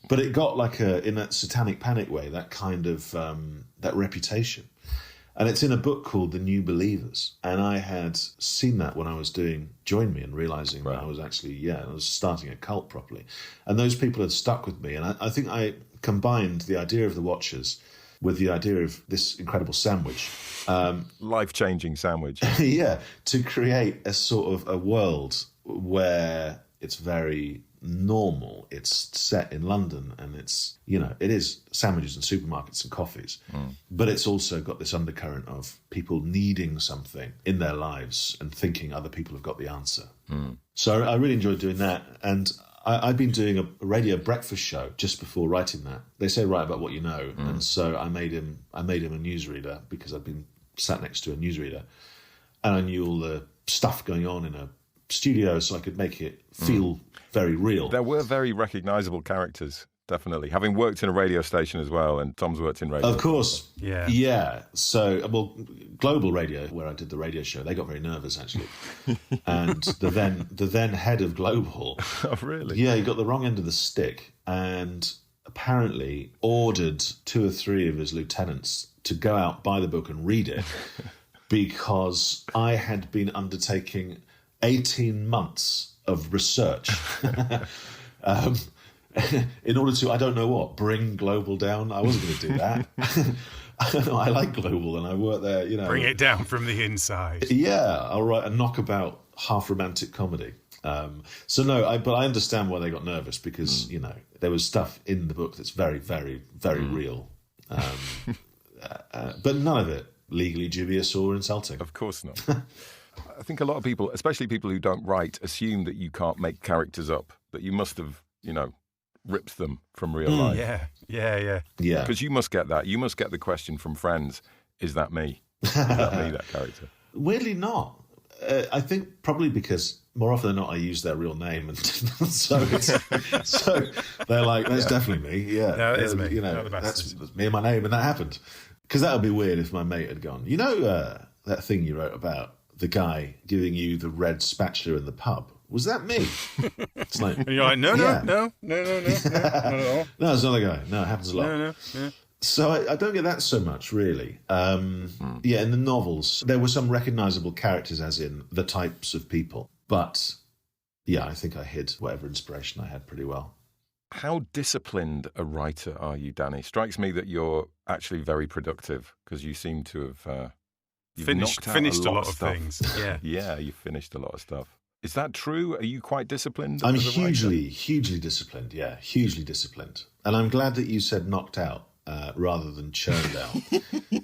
But it got like in that satanic panic way, that kind of, that reputation. And it's in a book called The New Believers. And I had seen that when I was doing Join Me and realising that I was actually, I was starting a cult properly. And those people had stuck with me. And I think I combined the idea of the Watchers with the idea of this incredible sandwich. Life-changing sandwich. Yeah, to create a sort of a world where it's very normal. It's set in London and it's, it is sandwiches and supermarkets and coffees. But it's also got this undercurrent of people needing something in their lives and thinking other people have got the answer. So I really enjoyed doing that. And I'd been doing a radio breakfast show just before writing that. They say write about what you know. And so I made him a newsreader because I'd been sat next to a newsreader and I knew all the stuff going on in a studio so I could make it feel very real. There were very recognisable characters, definitely. Having worked in a radio station as well, and Tom's worked in radio. Of course. Yeah. Yeah. So, Global Radio, where I did the radio show, they got very nervous, actually. And the then head of Global... Oh, really? Yeah, he got the wrong end of the stick and apparently ordered 2 or 3 of his lieutenants to go out, buy the book and read it because I had been undertaking 18 months of research in order to, I don't know what, bring Global down. I wasn't going to do that. I like Global and I work there, Bring it down from the inside. Yeah, I'll write a knockabout half romantic comedy. But I understand why they got nervous because, there was stuff in the book that's very, very, very real. But none of it legally dubious or insulting. Of course not. I think a lot of people, especially people who don't write, assume that you can't make characters up, that you must have, ripped them from real life. Yeah. Because you must get that. You must get the question from friends, is that me? Is that me, that character? Weirdly not. I think probably because more often than not I use their real name. And so they're like, that's definitely me. Yeah. No, it is me. That's me and my name. And that happened. Because that would be weird if my mate had gone, that thing you wrote about the guy giving you the red spatula in the pub. Was that me? It's like, and you're like, no, not at all. No, it's not the guy. No, it happens a lot. No. So I don't get that so much, really. Yeah, in the novels, there were some recognisable characters, as in the types of people. But, yeah, I think I hid whatever inspiration I had pretty well. How disciplined a writer are you, Danny? Strikes me that you're actually very productive because you seem to have... finished a lot of things. Yeah. Yeah, you finished a lot of stuff. Is that true? Are you quite disciplined? I'm hugely disciplined. Yeah, hugely disciplined. And I'm glad that you said knocked out rather than churned out,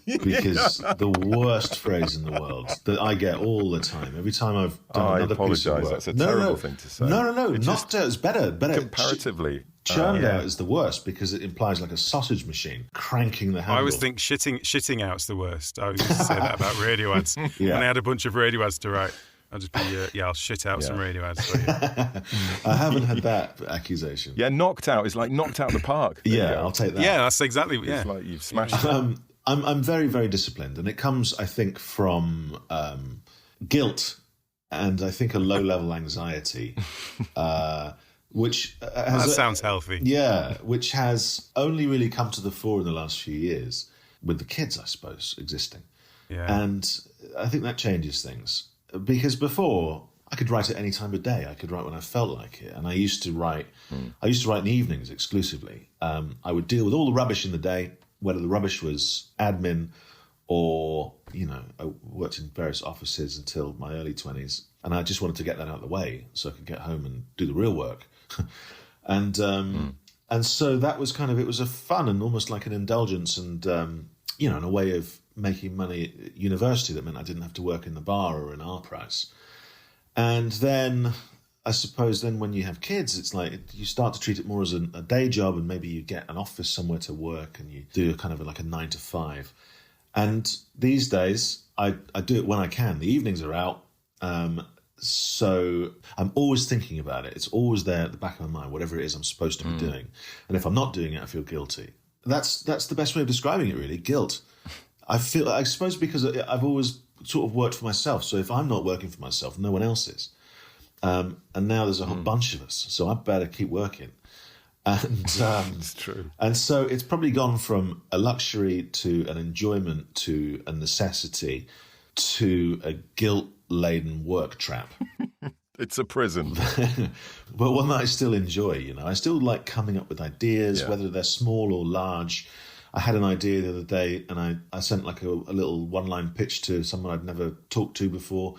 because the worst phrase in the world that I get all the time, every time I've done another piece of work. That's a terrible thing to say. No. Knocked out is better. Comparatively. Churned out is the worst because it implies like a sausage machine cranking the handle. I always think shitting out's the worst. I used to say that about radio ads. Yeah. When I had a bunch of radio ads to write, I'll just be, I'll shit out some radio ads for you. I haven't had that accusation. Yeah, knocked out is like knocked out the park. Yeah, I'll take that. Yeah, that's exactly. It's like you've smashed it. I'm very, very disciplined, and it comes, I think, from guilt and I think a low-level anxiety, which has... That sounds healthy. Yeah, which has only really come to the fore in the last few years, with the kids, I suppose, existing. Yeah. And I think that changes things. Because before, I could write at any time of day. I could write when I felt like it. And I used to write in the evenings exclusively. I would deal with all the rubbish in the day, whether the rubbish was admin or, I worked in various offices until my early 20s. And I just wanted to get that out of the way so I could get home and do the real work. And so that was it was a fun and almost like an indulgence and, and a way of making money at university that meant I didn't have to work in the bar or in our price. And then I suppose then when you have kids, it's like you start to treat it more as a day job, and maybe you get an office somewhere to work and you do kind of like a 9 to 5. And these days, I do it when I can. The evenings are out. So I'm always thinking about it. It's always there at the back of my mind, whatever it is I'm supposed to be doing. And if I'm not doing it, I feel guilty. That's the best way of describing it, really, guilt. I suppose because I've always sort of worked for myself. So if I'm not working for myself, no one else is. And now there's a whole bunch of us, so I better keep working. And it's true. And so it's probably gone from a luxury to an enjoyment to a necessity to a guilt-laden work trap. It's a prison. But one that I still enjoy, you know. I still like coming up with ideas, whether they're small or large. I had an idea the other day, and I sent like a little one-line pitch to someone I'd never talked to before.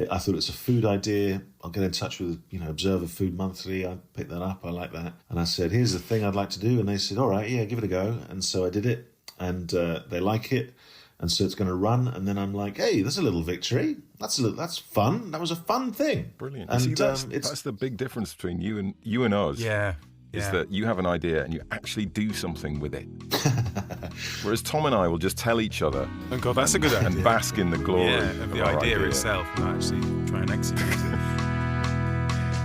I thought it's a food idea. I'll get in touch with, Observer Food Monthly. I picked that up. I like that. And I said, here's the thing I'd like to do. And they said, all right, yeah, give it a go. And so I did it, and they like it. And so it's going to run. And then I'm like, hey, that's a little victory. That's fun. That was a fun thing. Brilliant. And see, that's the big difference between you and us. Yeah. Is that you have an idea and you actually do something with it. Whereas Tom and I will just tell each other. Oh God, that's a good idea. And bask in the glory of the idea itself, and actually try and execute it.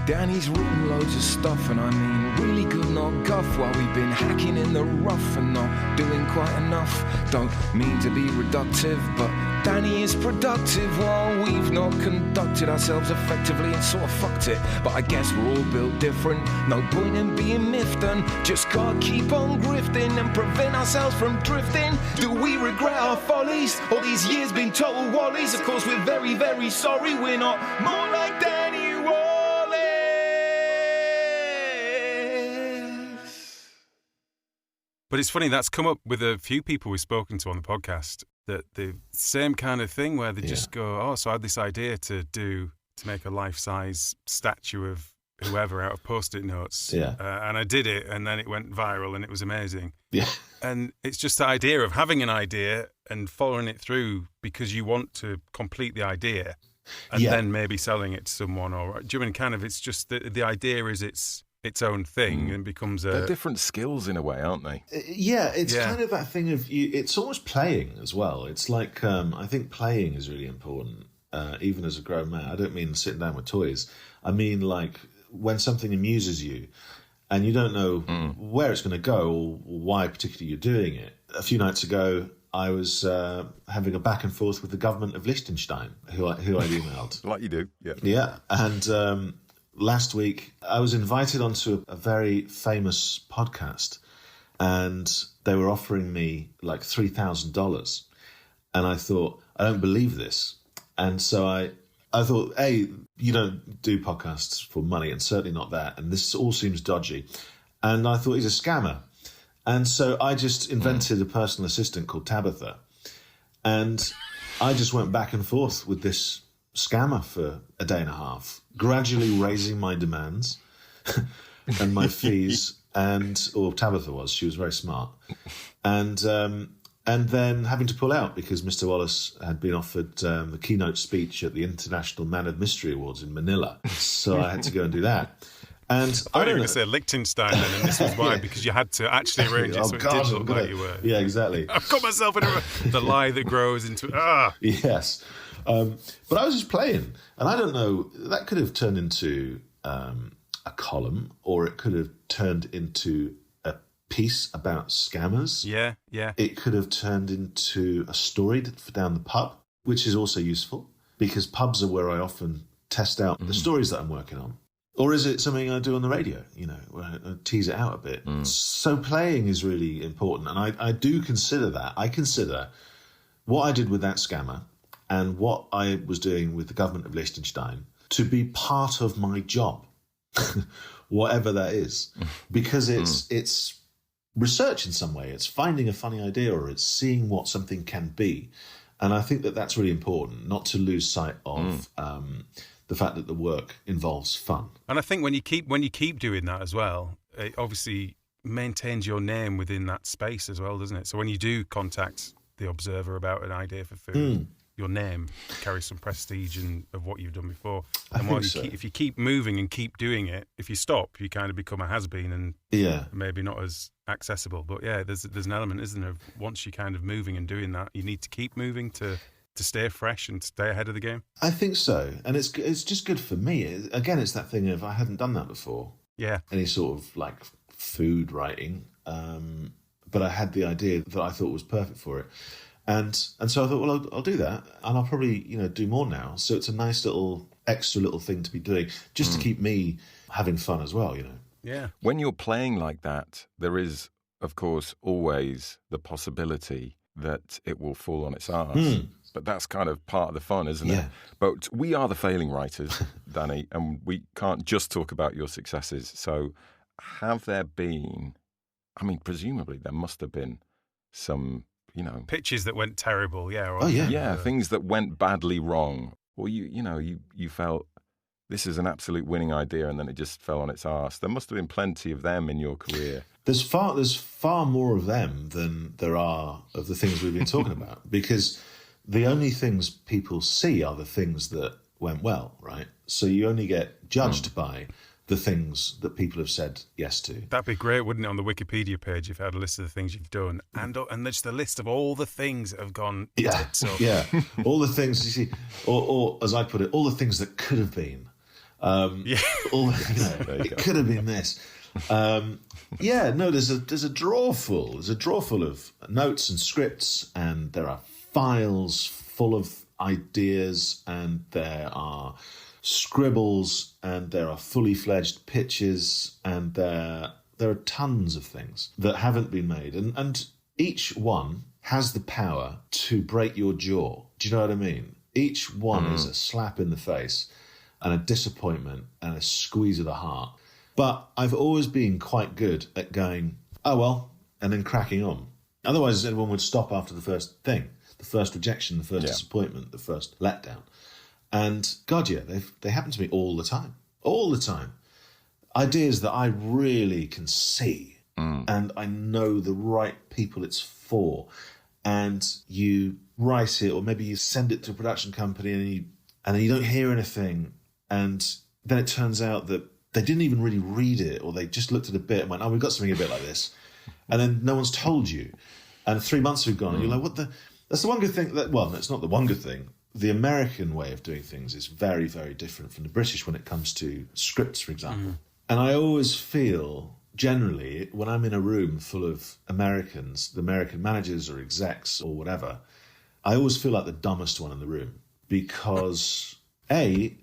Danny's written loads of stuff, and I mean really good, not guff, while we've been hacking in the rough and not doing quite enough. Don't mean to be reductive, but Danny is productive while we've not conducted ourselves effectively and sort of fucked it. But I guess we're all built different, no point in being miffed, and just gotta keep on grifting and prevent ourselves from drifting. Do we regret our follies? All these years been total wallies? Of course we're very, very sorry, we're not more like Danny Wallace. But it's funny, that's come up with a few people we've spoken to on the podcast, that the same kind of thing where they just go, oh, so I had this idea to make a life-size statue of whoever out of Post-it notes. Yeah. And I did it, and then it went viral, and it was amazing. Yeah. And it's just the idea of having an idea and following it through because you want to complete the idea and then maybe selling it to someone. Or do you mean kind of, it's just the idea is its own thing and becomes a... They're different skills in a way, aren't they? It's kind of that thing of it's almost playing as well. It's like I think playing is really important, even as a grown man. I don't mean sitting down with toys. I mean like when something amuses you and you don't know where it's going to go or why particularly you're doing it. A few nights ago, I was having a back and forth with the government of Liechtenstein, who I'd emailed. Like you do, yeah. Yeah, and... last week, I was invited onto a very famous podcast, and they were offering me like $3,000. And I thought, I don't believe this. And so I thought, hey, you don't do podcasts for money, and certainly not that. And this all seems dodgy. And I thought he's a scammer. And so I just invented a personal assistant called Tabitha. And I just went back and forth with this scammer for a day and a half, gradually raising my demands and my fees, or Tabitha she was very smart, and then having to pull out because Mr. Wallace had been offered the keynote speech at the International Man of Mystery Awards in Manila, so I had to go and do that. And I thought you were going to say Liechtenstein then, and this was why, because you had to actually arrange it so it did look like you were. Yeah, exactly. I've got myself in the lie that grows into... Yes. But I was just playing, and I don't know, that could have turned into a column, or it could have turned into a piece about scammers. Yeah. It could have turned into a story for down the pub, which is also useful, because pubs are where I often test out the stories that I'm working on. Or is it something I do on the radio, where I tease it out a bit? So playing is really important, and I do consider that. I consider what I did with that scammer and what I was doing with the government of Liechtenstein to be part of my job, whatever that is, because it's research in some way. It's finding a funny idea, or it's seeing what something can be. And I think that that's really important, not to lose sight of the fact that the work involves fun. And I think when you keep doing that as well, it obviously maintains your name within that space as well, doesn't it? So when you do contact the Observer about an idea for food, your name carries some prestige of what you've done before. And while if you keep moving and keep doing it, if you stop, you kind of become a has-been and maybe not as accessible. But yeah, there's an element, isn't there? Once you're kind of moving and doing that, you need to keep moving to stay fresh and stay ahead of the game. I think so. And it's just good for me. Again, it's that thing of I hadn't done that before. Yeah. Any sort of like food writing. But I had the idea that I thought was perfect for it. And so I thought, well, I'll do that. And I'll probably, do more now. So it's a nice extra little thing to be doing just to keep me having fun as well, Yeah. When you're playing like that, there is, of course, always the possibility that it will fall on its arse. But that's kind of part of the fun, isn't it? But we are the failing writers, Danny, and we can't just talk about your successes. So have there been, presumably there must have been some, pitches that went terrible, things that went badly wrong. Or you felt this is an absolute winning idea and then it just fell on its arse. There must have been plenty of them in your career. There's far more of them than there are of the things we've been talking about, because the only things people see are the things that went well, right? So you only get judged by the things that people have said yes to. That'd be great, wouldn't it, on the Wikipedia page, if you had a list of the things you've done and just a list of all the things that have gone tits up. Yeah, all the things, you see, or as I put it, all the things that could have been. It could have been this. There's a drawer full. There's a drawer full of notes and scripts, and there are files full of ideas, and there are scribbles, and there are fully fledged pitches, and there are tons of things that haven't been made, and each one has the power to break your jaw. Do you know what I mean? Each one is a slap in the face and a disappointment and a squeeze of the heart. But I've always been quite good at going, oh well, and then cracking on. Otherwise, everyone would stop after the first thing, the first rejection, the first disappointment, the first letdown. And God, they happen to me all the time. Ideas that I really can see, and I know the right people it's for. And you write it, or maybe you send it to a production company, and then you don't hear anything, and then it turns out that they didn't even really read it, or they just looked at a bit and went, oh, we've got something a bit like this. And then no one's told you. And 3 months have gone, and you're like, that's the one good thing. It's not the one good thing. The American way of doing things is very, very different from the British when it comes to scripts, for example. And I always feel, generally, when I'm in a room full of Americans, the American managers or execs or whatever, I always feel like the dumbest one in the room, because they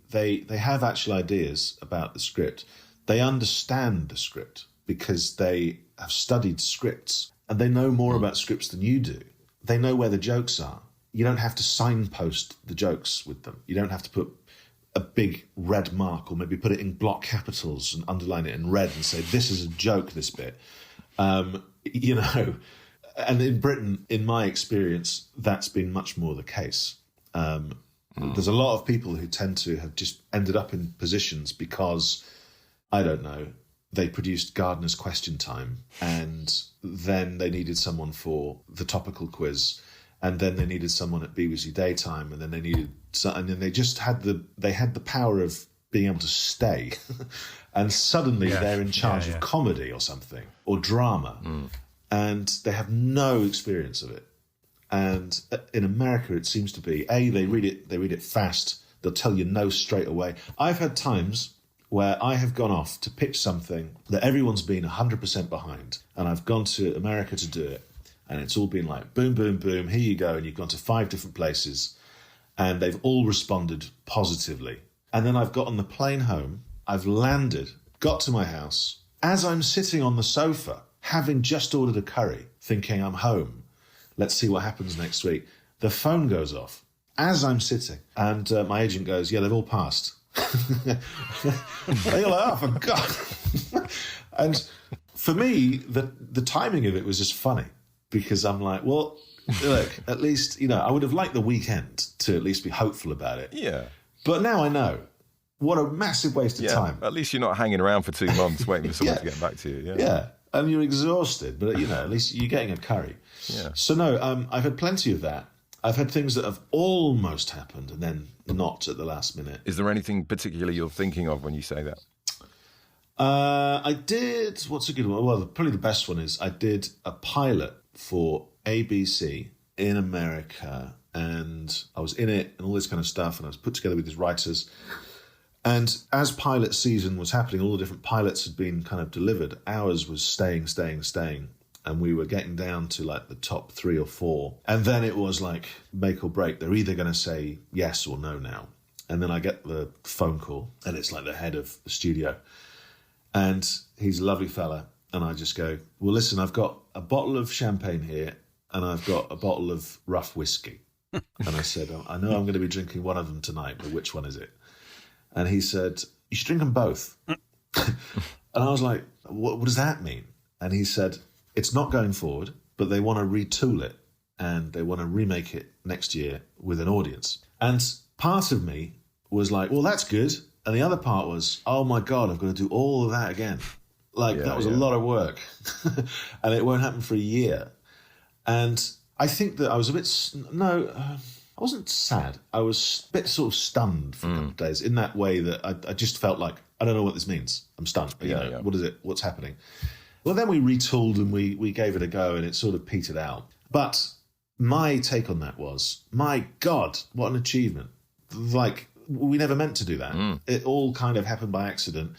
have actual ideas about the script. They understand the script because they have studied scripts, and they know more about scripts than you do. They know where the jokes are. You don't have to signpost the jokes with them. You don't have to put a big red mark, or maybe put it in block capitals and underline it in red and say, this is a joke, this bit. And in Britain, in my experience, that's been much more the case. There's a lot of people who tend to have just ended up in positions because, I don't know, they produced Gardener's Question Time, and then they needed someone for the topical quiz, and then they needed someone at BBC Daytime, and then they just had the power of being able to stay, and suddenly they're in charge of comedy or something, or drama, and they have no experience of it. And in America, it seems to be, they read it fast. They'll tell you no straight away. I've had times where I have gone off to pitch something that everyone's been 100% behind, and I've gone to America to do it, and it's all been like, boom, boom, boom, here you go, and you've gone to 5 different places, and they've all responded positively. And then I've got on the plane home, I've landed, got to my house, as I'm sitting on the sofa, having just ordered a curry, thinking I'm home, let's see what happens next week. The phone goes off as I'm sitting, and my agent goes, yeah, they've all passed. And you're like, oh, for God. And for me, the timing of it was just funny, because I'm like, well, look, at least, I would have liked the weekend to at least be hopeful about it. Yeah. But now I know. What a massive waste of time. At least you're not hanging around for 2 months waiting for someone to get back to you. Yeah. And you're exhausted, but, at least you're getting a curry. Yeah. So, no, I've had plenty of that. I've had things that have almost happened and then not at the last minute. Is there anything particularly you're thinking of when you say that? I did, what's a good one? Well, probably the best one is I did a pilot for ABC in America, and I was in it and all this kind of stuff, and I was put together with these writers. And as pilot season was happening, all the different pilots had been kind of delivered. Ours was staying. And we were getting down to like the top 3 or 4. And then it was like make or break. They're either going to say yes or no now. And then I get the phone call, and it's like the head of the studio. And he's a lovely fella. And I just go, well, listen, I've got a bottle of champagne here, and I've got a bottle of rough whiskey. And I said, I know I'm going to be drinking one of them tonight, but which one is it? And he said, you should drink them both. And I was like, what does that mean? And he said, it's not going forward, but they want to retool it and they want to remake it next year with an audience. And part of me was like, well, that's good. And the other part was, oh my God, I've got to do all of that again. That was a lot of work. And it won't happen for a year. And I think that I was a bit, I wasn't sad. I was a bit sort of stunned for a couple of days in that way that I just felt like, I don't know what this means. I'm stunned. What is it? What's happening? Well, then we retooled and we gave it a go, and it sort of petered out. But my take on that was, my God, what an achievement. Like, we never meant to do that. It all kind of happened by accident.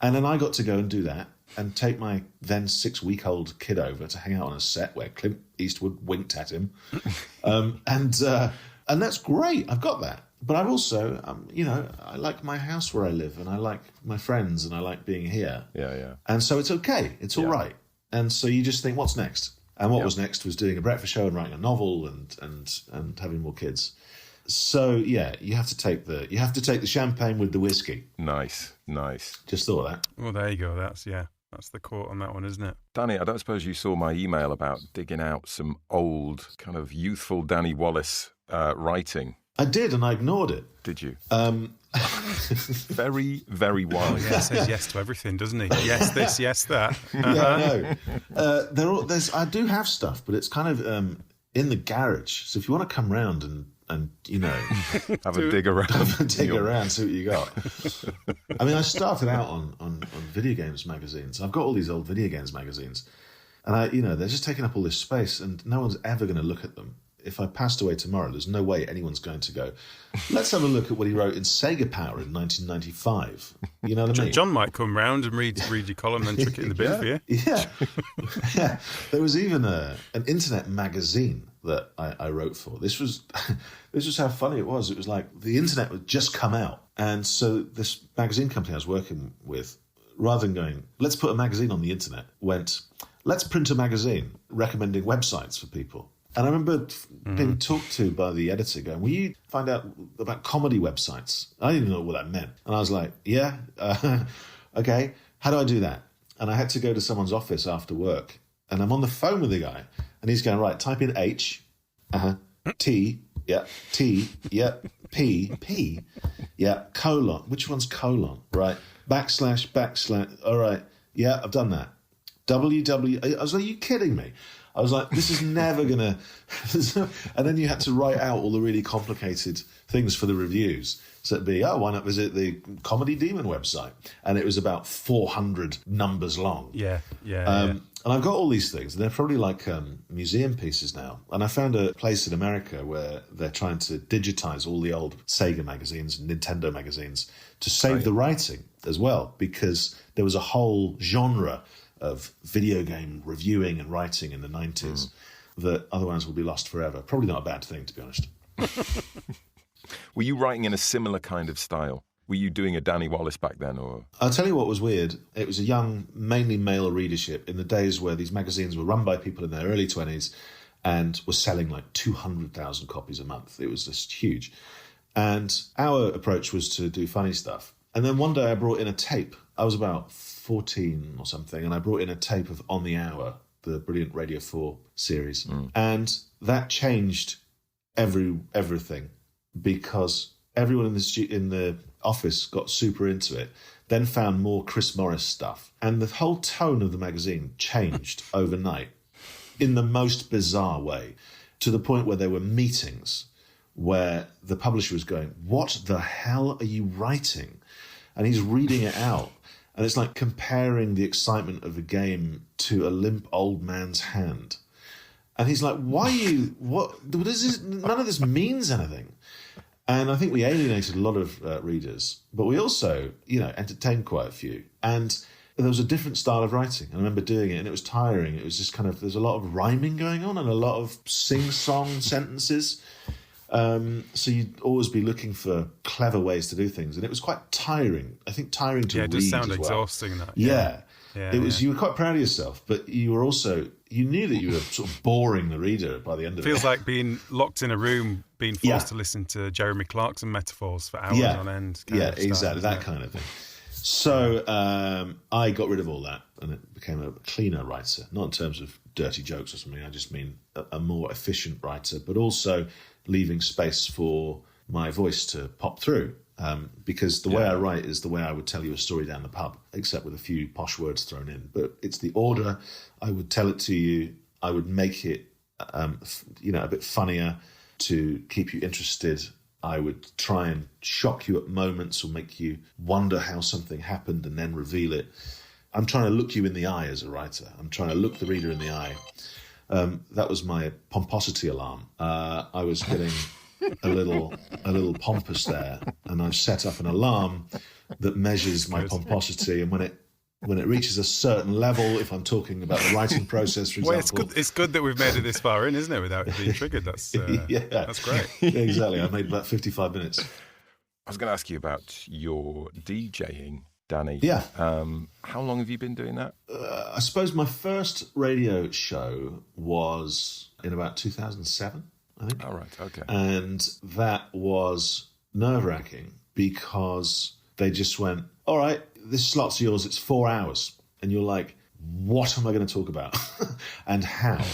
And then I got to go and do that and take my then 6-week-old kid over to hang out on a set where Clint Eastwood winked at him. And that's great. I've got that. But I've also, I like my house where I live, and I like my friends, and I like being here. Yeah. And so it's okay. It's all right. And so you just think, what's next? And what was next was doing a breakfast show and writing a novel and having more kids. So yeah, you have to take the champagne with the whiskey. Nice. Just thought of that. Well, there you go. That's the quote on that one, isn't it? Danny, I don't suppose you saw my email about digging out some old kind of youthful Danny Wallace writing. I did, and I ignored it. Did you? Very, very wise. Oh, yeah, he says yes to everything, doesn't he? Yes, this, yes, that. Yeah, I know. I do have stuff, but it's kind of in the garage. So if you want to come round and have a dig around, see what you got. I mean, I started out on video games magazines. I've got all these old video games magazines, and they're just taking up all this space, and no one's ever going to look at them. If I passed away tomorrow, there's no way anyone's going to go, let's have a look at what he wrote in Sega Power in 1995. You know what I mean? John might come round and read your column and then chuck it in the bin for you. Yeah. There was even an internet magazine that I wrote for. This was how funny it was. It was like the internet had just come out. And so this magazine company I was working with, rather than going, let's put a magazine on the internet, went, let's print a magazine recommending websites for people. And I remember being talked to by the editor going, will you find out about comedy websites? I didn't even know what that meant. And I was like, yeah, okay, how do I do that? And I had to go to someone's office after work. And I'm on the phone with the guy. And he's going, right, type in H, T, yeah, T, yeah, P, yeah, colon. Which one's colon? Right, backslash, all right, yeah, I've done that. WW, I was like, are you kidding me? I was like, this is never going to... And then you had to write out all the really complicated things for the reviews. So it'd be, why not visit the Comedy Demon website? And it was about 400 numbers long. Yeah. And I've got all these things. They're probably like museum pieces now. And I found a place in America where they're trying to digitize all the old Sega magazines and Nintendo magazines to save the writing as well, because there was a whole genre of video game reviewing and writing in the 90s that otherwise will be lost forever. Probably not a bad thing, to be honest. Were you writing in a similar kind of style? Were you doing a Danny Wallace back then? Or I'll tell you what was weird. It was a young, mainly male readership in the days where these magazines were run by people in their early 20s and were selling like 200,000 copies a month. It was just huge. And our approach was to do funny stuff. And then one day I brought in a tape. I was about 14 or something, and I brought in a tape of On the Hour, the brilliant Radio 4 series. And that changed everything, because everyone in the office got super into it, then found more Chris Morris stuff. And the whole tone of the magazine changed overnight in the most bizarre way. to the point where there were meetings where the publisher was going, what the hell are you writing? And he's reading it out. And it's like comparing the excitement of a game to a limp old man's hand. And he's like, why are you, what is this? None of this means anything. And I think we alienated a lot of readers, but we also, entertained quite a few. And there was a different style of writing. I remember doing it, and it was tiring. It was just there's a lot of rhyming going on and a lot of sing-song sentences. So you'd always be looking for clever ways to do things. And it was quite tiring. I think tiring to read as well. Yeah, it does sound exhausting, that. Yeah. You were quite proud of yourself, but you were also, you knew that you were sort of boring the reader by the end of it. Feels like being locked in a room, being forced to listen to Jeremy Clarkson metaphors for hours on end. Exactly, that kind of thing. So I got rid of all that and it became a cleaner writer, not in terms of dirty jokes or something. I just mean a more efficient writer, but also leaving space for my voice to pop through. Because the way I write is the way I would tell you a story down the pub, except with a few posh words thrown in. But it's the order. I would tell it to you. I would make it, a bit funnier to keep you interested. I would try and shock you at moments or make you wonder how something happened and then reveal it. I'm trying to look you in the eye as a writer. I'm trying to look the reader in the eye. That was my pomposity alarm. I was getting a little pompous there, and I've set up an alarm that measures my pomposity, and when it reaches a certain level, if I'm talking about the writing process, for example. Well, it's good that we've made it this far in, isn't it, without it being triggered? That's that's great. Yeah, exactly. I made about 55 minutes. I was going to ask you about your DJing, Danny. Yeah. How long have you been doing that? I suppose my first radio show was in about 2007. I think. Oh, right, okay. And that was nerve-wracking because they just went, all right, this slot's yours, it's 4 hours. And you're like, what am I going to talk about? And how?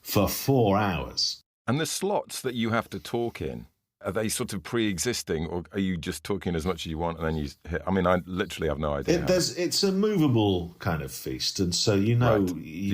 For 4 hours. And the slots that you have to talk in, are they sort of pre-existing, or are you just talking as much as you want and then you hit? I mean, I literally have no idea. It's a movable kind of feast, and so you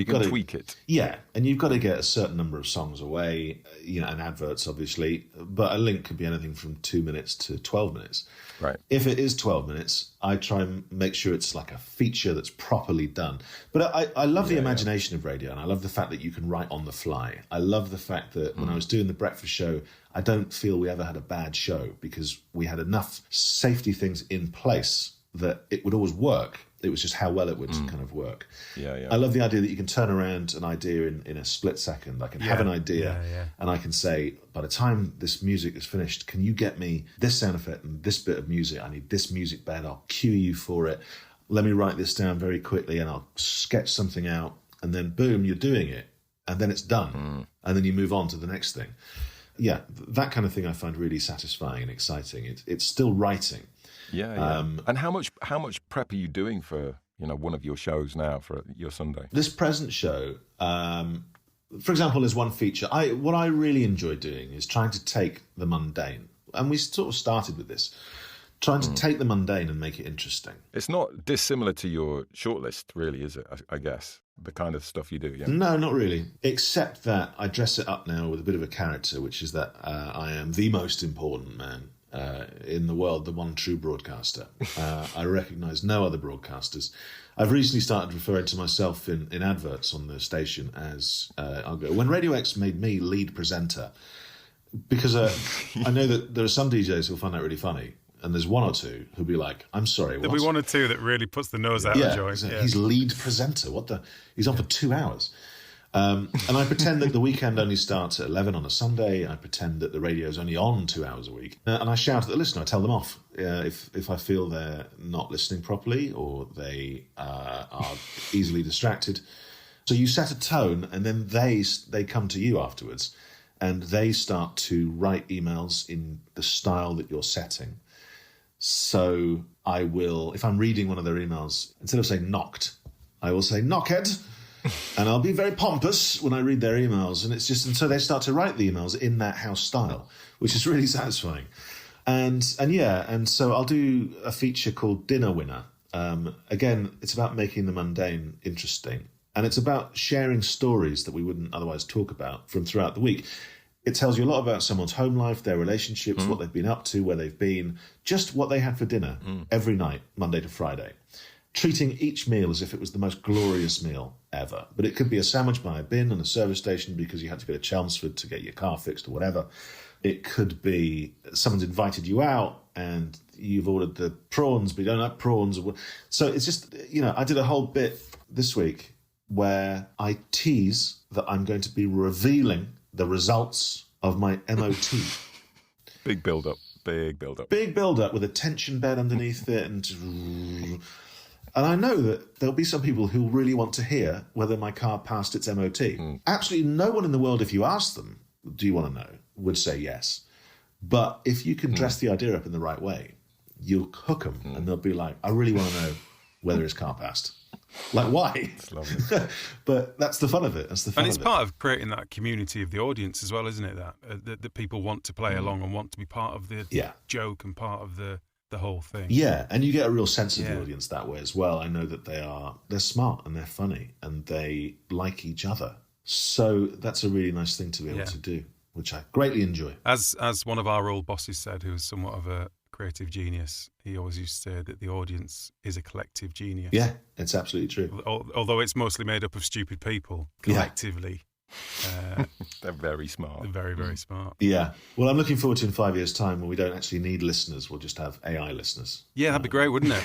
can tweak it. Yeah, and you've got to get a certain number of songs away, and adverts, obviously, but a link could be anything from 2 minutes to 12 minutes. Right. If it is 12 minutes, I try and make sure it's like a feature that's properly done. But I love the imagination of radio, and I love the fact that you can write on the fly. I love the fact that when I was doing the breakfast show, I don't feel we ever had a bad show because we had enough safety things in place that it would always work. It was just how well it would kind of work. Yeah. I love the idea that you can turn around an idea in a split second. I can have an idea and I can say, by the time this music is finished, can you get me this sound effect and this bit of music? I need this music bed. I'll cue you for it. Let me write this down very quickly and I'll sketch something out. And then boom, you're doing it. And then it's done. And then you move on to the next thing. Yeah, that kind of thing I find really satisfying and exciting. It's still writing. Yeah. And how much prep are you doing for one of your shows now for your Sunday? This present show, for example, there's one feature. What I really enjoy doing is trying to take the mundane, and we sort of started with this, trying to take the mundane and make it interesting. It's not dissimilar to your shortlist, really, is it? I guess the kind of stuff you do. Yeah. No, not really. Except that I dress it up now with a bit of a character, which is that I am the most important man in the world, the one true broadcaster. I recognise no other broadcasters. I've recently started referring to myself in adverts on the station as I'll go, when Radio X made me lead presenter, because I know that there are some DJs who'll find that really funny. And there's one or two who'll be like, I'm sorry, what? There'll be one or two that really puts the nose out of joint. Yeah. He's lead presenter. He's on for 2 hours. And I pretend that the weekend only starts at 11 on a Sunday. I pretend that the radio's only on 2 hours a week. And I shout at the listener. I tell them off if I feel they're not listening properly or they are easily distracted. So you set a tone, and then they come to you afterwards, and they start to write emails in the style that you're setting. So I will, if I'm reading one of their emails, instead of saying knocked, I will say knockhead. And I'll be very pompous when I read their emails. And so they start to write the emails in that house style, which is really satisfying. And so I'll do a feature called Dinner Winner. Again, it's about making the mundane interesting. And it's about sharing stories that we wouldn't otherwise talk about from throughout the week. It tells you a lot about someone's home life, their relationships, what they've been up to, where they've been, just what they had for dinner every night, Monday to Friday. Treating each meal as if it was the most glorious meal ever. But it could be a sandwich by a bin and a service station because you had to go to Chelmsford to get your car fixed or whatever. It could be someone's invited you out and you've ordered the prawns, but you don't like prawns. So it's just, I did a whole bit this week where I tease that I'm going to be revealing the results of my MOT. Big build-up. Big build-up with a tension bed underneath it. And I know that there'll be some people who really want to hear whether my car passed its MOT. Absolutely no one in the world, if you ask them, do you want to know, would say yes. But if you can dress the idea up in the right way, you'll hook them and they'll be like, I really want to know whether his car passed. Like, why? It's lovely. But that's the fun of it. And it's part of creating that community of the audience as well, isn't it? That people want to play along and want to be part of the joke and part of the whole thing. Yeah, and you get a real sense of the audience that way as well. I know that they're smart and they're funny and they like each other. So that's a really nice thing to be able to do, which I greatly enjoy. As one of our old bosses said, who was somewhat of a creative genius, he always used to say that the audience is a collective genius. Yeah, it's absolutely true. Although it's mostly made up of stupid people, collectively. They're very smart. They're very, very smart. Yeah. Well, I'm looking forward to in 5 years' time when we don't actually need listeners. We'll just have AI listeners. Yeah, that'd be great, wouldn't it?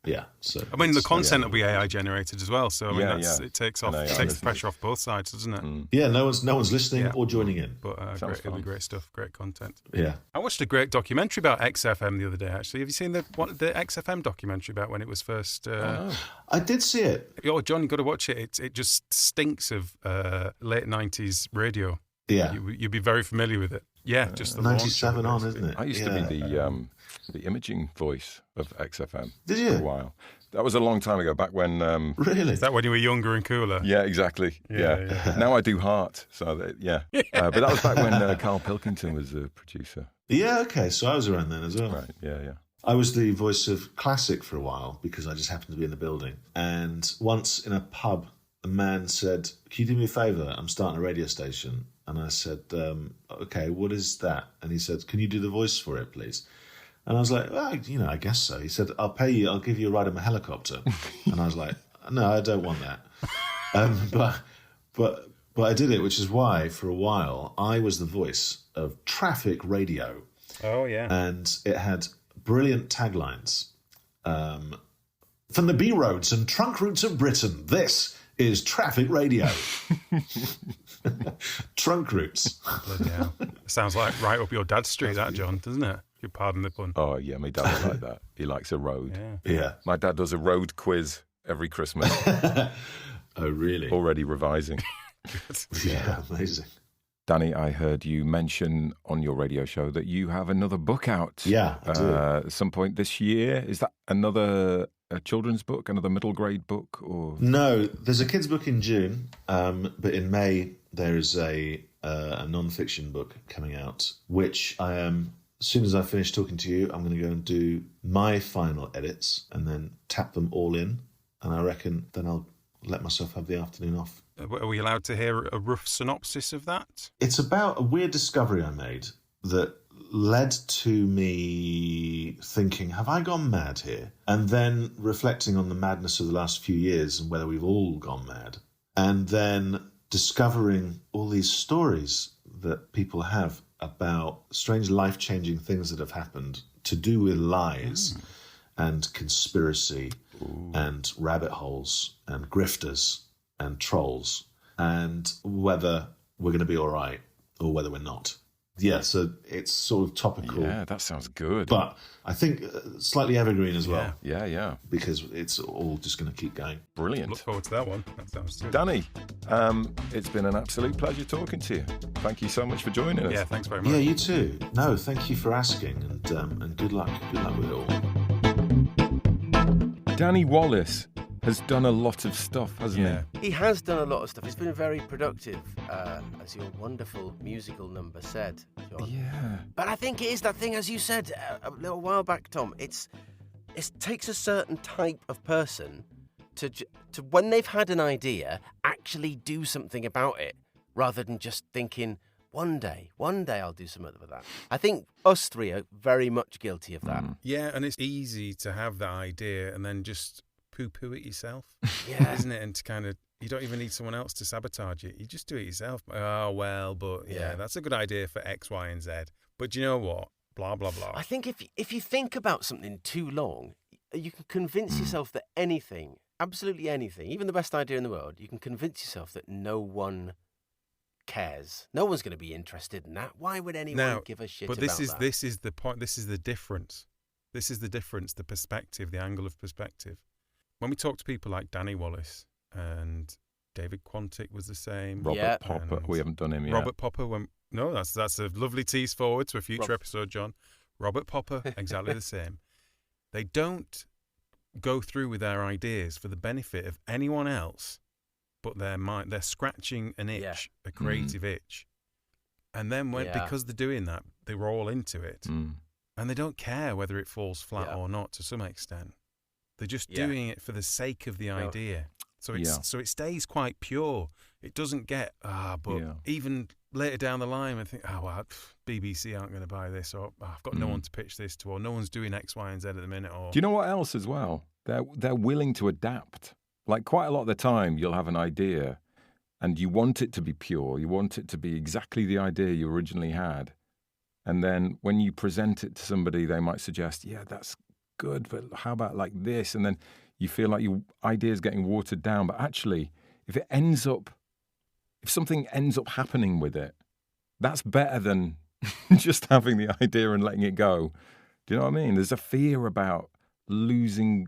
Yeah. So I mean, the content will be AI generated as well. So I mean, it takes the pressure off both sides, doesn't it? Yeah. No one's listening or joining in. But it'll be great stuff, great content. Yeah. I watched a great documentary about XFM the other day. Actually, have you seen the XFM documentary about when it was first? I did see it. Oh, John, you got to watch it. It just stinks of late 90s radio. Yeah. You'd be very familiar with it. Yeah, just the 97 on, isn't it? I used to be the imaging voice of XFM. Did you? For a while. That was a long time ago, back when... really? Is that when you were younger and cooler? Yeah, exactly. Yeah. Now I do Heart. So, but that was back when Carl Pilkington was a producer. Yeah, okay. So I was around then as well. Right, yeah. I was the voice of Classic for a while because I just happened to be in the building. And once in a pub, a man said, can you do me a favour? I'm starting a radio station. And I said, okay, what is that? And he said, can you do the voice for it, please? And I was like, well, I guess so. He said, I'll pay you. I'll give you a ride in my helicopter. And I was like, no, I don't want that. But I did it, which is why, for a while, I was the voice of traffic radio. Oh, yeah. And it had brilliant taglines. From the B roads and trunk routes of Britain, this is traffic radio. Trunk routes. Bloody hell. Sounds like right up your dad's street, that, John, doesn't it? If you pardon the pun. Oh, yeah, my dad was like that. He likes a road. Yeah. My dad does a road quiz every Christmas. Oh, really? Already revising. Yeah, amazing. Danny, I heard you mention on your radio show that you have another book out. Yeah, I do. At some point this year. Is that another children's book, another middle grade book? Or No, there's a kids' book in June, but in May there is a non-fiction book coming out, which I am, as soon as I finish talking to you, I'm going to go and do my final edits and then tap them all in. And I reckon then I'll let myself have the afternoon off. Are we allowed to hear a rough synopsis of that? It's about a weird discovery I made that led to me thinking, have I gone mad here? And then reflecting on the madness of the last few years and whether we've all gone mad. And then discovering all these stories that people have about strange life-changing things that have happened to do with lies and conspiracy and rabbit holes and grifters and trolls, and whether we're going to be all right or whether we're not. Yeah, so it's sort of topical. Yeah, that sounds good. But I think slightly evergreen as well. Yeah. Because it's all just going to keep going. Brilliant. Look forward to that one. That sounds good. Danny, it's been an absolute pleasure talking to you. Thank you so much for joining us. Yeah, thanks very much. Yeah, you too. No, thank you for asking, and good luck. Good luck with it all. Danny Wallace has done a lot of stuff, hasn't he? He has done a lot of stuff. He's been very productive, as your wonderful musical number said, John. Yeah. But I think it is that thing, as you said a little while back, Tom. It takes a certain type of person to when they've had an idea, actually do something about it, rather than just thinking, one day I'll do something with that. I think us three are very much guilty of that. Yeah, and it's easy to have that idea and then just poo-poo it yourself, Yeah. isn't it? And to kind of, you don't even need someone else to sabotage it. You just do it yourself. Oh, well, but yeah, that's a good idea for X, Y, and Z. But you know what? Blah, blah, blah. I think if you think about something too long, you can convince yourself that anything, absolutely anything, even the best idea in the world, you can convince yourself that no one cares. No one's going to be interested in that. Why would anyone give a shit about that? This is the point. This is the difference. This is the difference, the perspective, the angle of perspective. When we talk to people like Danny Wallace and David Quantick was the same. Robert Popper. We haven't done him yet. Robert Popper. No, that's a lovely tease forward to a future episode, John. Robert Popper, exactly the same. They don't go through with their ideas for the benefit of anyone else but their mind. They're scratching an itch, a creative itch. And then because they're doing that, they're all into it. And they don't care whether it falls flat or not to some extent. They're just doing it for the sake of the idea. So it stays quite pure. It doesn't get, even later down the line, I think, BBC aren't going to buy this, or I've got no one to pitch this to, or no one's doing X, Y, and Z at the minute. Or do you know what else as well? They're willing to adapt. Like quite a lot of the time, you'll have an idea and you want it to be pure. You want it to be exactly the idea you originally had. And then when you present it to somebody, they might suggest, yeah, that's good, but how about like this? And then you feel like your idea is getting watered down. But actually, if something ends up happening with it, that's better than just having the idea and letting it go. Do you know what I mean? There's a fear about losing,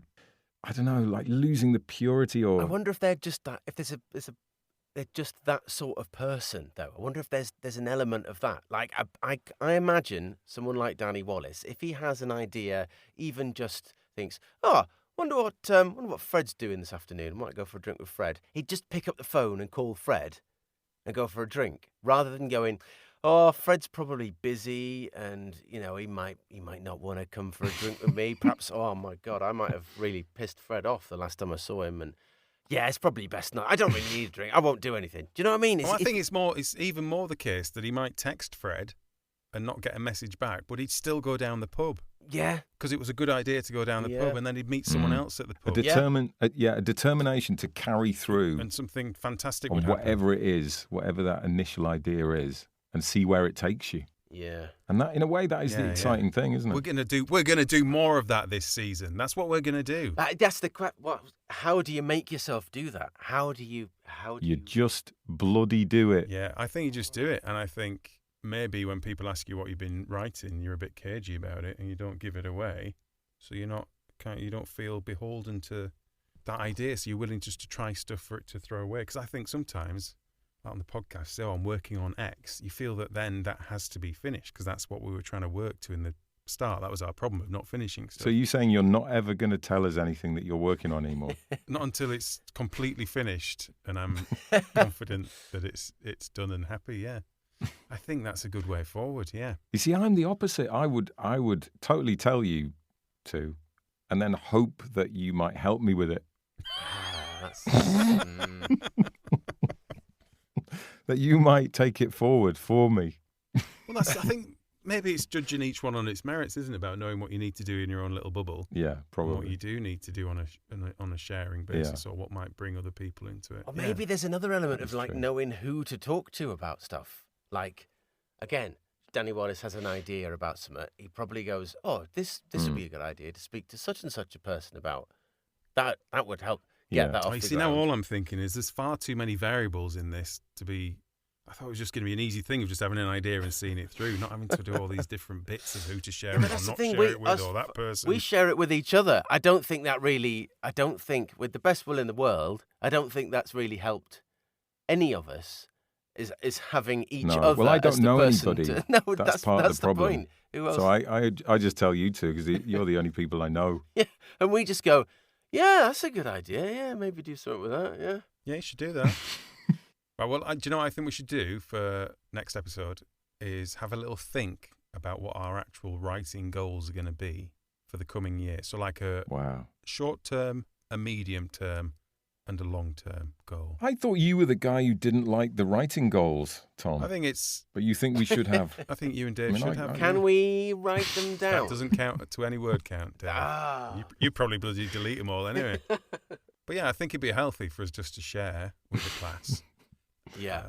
I don't know, like losing the purity. Or I wonder if they're just that. If they're just that sort of person, though. I wonder if there's an element of that. Like I imagine someone like Danny Wallace, if he has an idea, even just thinks, wonder what Fred's doing this afternoon. I might go for a drink with Fred. He'd just pick up the phone and call Fred and go for a drink, rather than going, Fred's probably busy, and he might not want to come for a drink with me. Perhaps, oh my God, I might have really pissed Fred off the last time I saw him, and yeah, it's probably best not. I don't really need a drink. I won't do anything. Do you know what I mean? I think it's even more the case that he might text Fred and not get a message back, but he'd still go down the pub. Yeah. Because it was a good idea to go down the pub, and then he'd meet someone else at the pub. A determination to carry through. And something fantastic on would whatever it is, whatever that initial idea is, and see where it takes you. Yeah. And that, in a way, that is the exciting thing, isn't it? We're gonna do more of that this season. That's what we're gonna do. That's the question. How do you make yourself do that? How do you just bloody do it. Yeah, I think you just do it, and I think maybe when people ask you what you've been writing, you're a bit cagey about it, and you don't give it away, so you don't feel beholden to that idea. So you're willing just to try stuff for it to throw away. Because I think sometimes on the podcast, I'm working on X, you feel that then that has to be finished, because that's what we were trying to work to in the start. That was our problem of not finishing stuff. So you're saying you're not ever going to tell us anything that you're working on anymore? Not until it's completely finished and I'm confident that it's done and happy. Yeah, I think that's a good way forward. Yeah. You see, I'm the opposite. I would totally tell you to, and then hope that you might help me with it. That you might take it forward for me. Well, I think maybe it's judging each one on its merits, isn't it? About knowing what you need to do in your own little bubble. Yeah, probably. And what you do need to do on a sharing basis, or what might bring other people into it. Or maybe there's another element of like knowing who to talk to about stuff. Like, again, Danny Wallace has an idea about something. He probably goes, this would be a good idea to speak to such and such a person about. That would help. Get that off the ground. Now all I'm thinking is there's far too many variables in this to be. I thought it was just going to be an easy thing of just having an idea and seeing it through, not having to do all these different bits of who to share it or not share it with, or that person. We share it with each other. I don't think, with the best will in the world, I don't think that's really helped any of us. Is having each other. Well, I don't as the know person anybody. No, that's part of the problem. Point. Who else? So I just tell you two, because you're the only people I know. Yeah, and we just go, yeah, that's a good idea. Yeah, maybe do something with that. Yeah. Yeah, you should do that. Well, do you know what I think we should do for next episode is have a little think about what our actual writing goals are going to be for the coming year. So like a short term, a medium term, and a long-term goal. I thought you were the guy who didn't like the writing goals, Tom. I think it's... But you think we should have... I think you and Dave should have... Can we write them down? That doesn't count to any word count, Dave. You probably bloody delete them all anyway. But yeah, I think it'd be healthy for us just to share with the class. Yeah.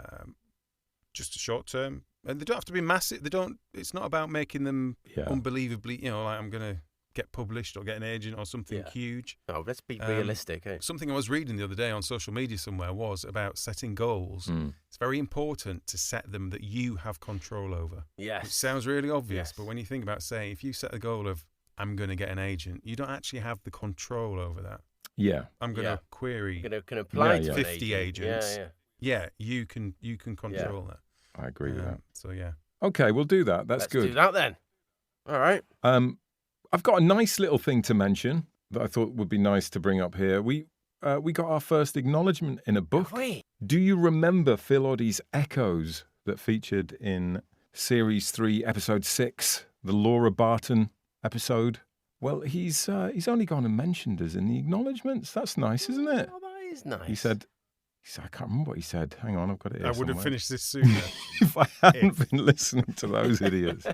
Just a short term. And they don't have to be massive. It's not about making them unbelievably, like I'm going to get published or get an agent or something huge. No, let's be realistic. Something I was reading the other day on social media somewhere was about setting goals. It's very important to set them that you have control over. Yes. It sounds really obvious, but when you think about, say, if you set the goal of, I'm going to get an agent, you don't actually have the control over that. Yeah. I'm going to query can apply to 50 agents. Yeah. You can control that. I agree with that. So, yeah. Okay, we'll do that. That's good. Let's do that then. All right. I've got a nice little thing to mention that I thought would be nice to bring up here. We got our first acknowledgement in a book. Do you remember Phil Oddy's Echoes that featured in Series 3, Episode 6, the Laura Barton episode? Well, he's only gone and mentioned us in the acknowledgements. That's nice, isn't it? Oh, that is nice. He said, I can't remember what he said. Hang on, I've got it here I would have somewhere. finished this sooner. If I hadn't been listening to those idiots.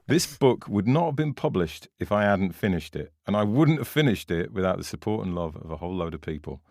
This book would not have been published if I hadn't finished it. And I wouldn't have finished it without the support and love of a whole load of people.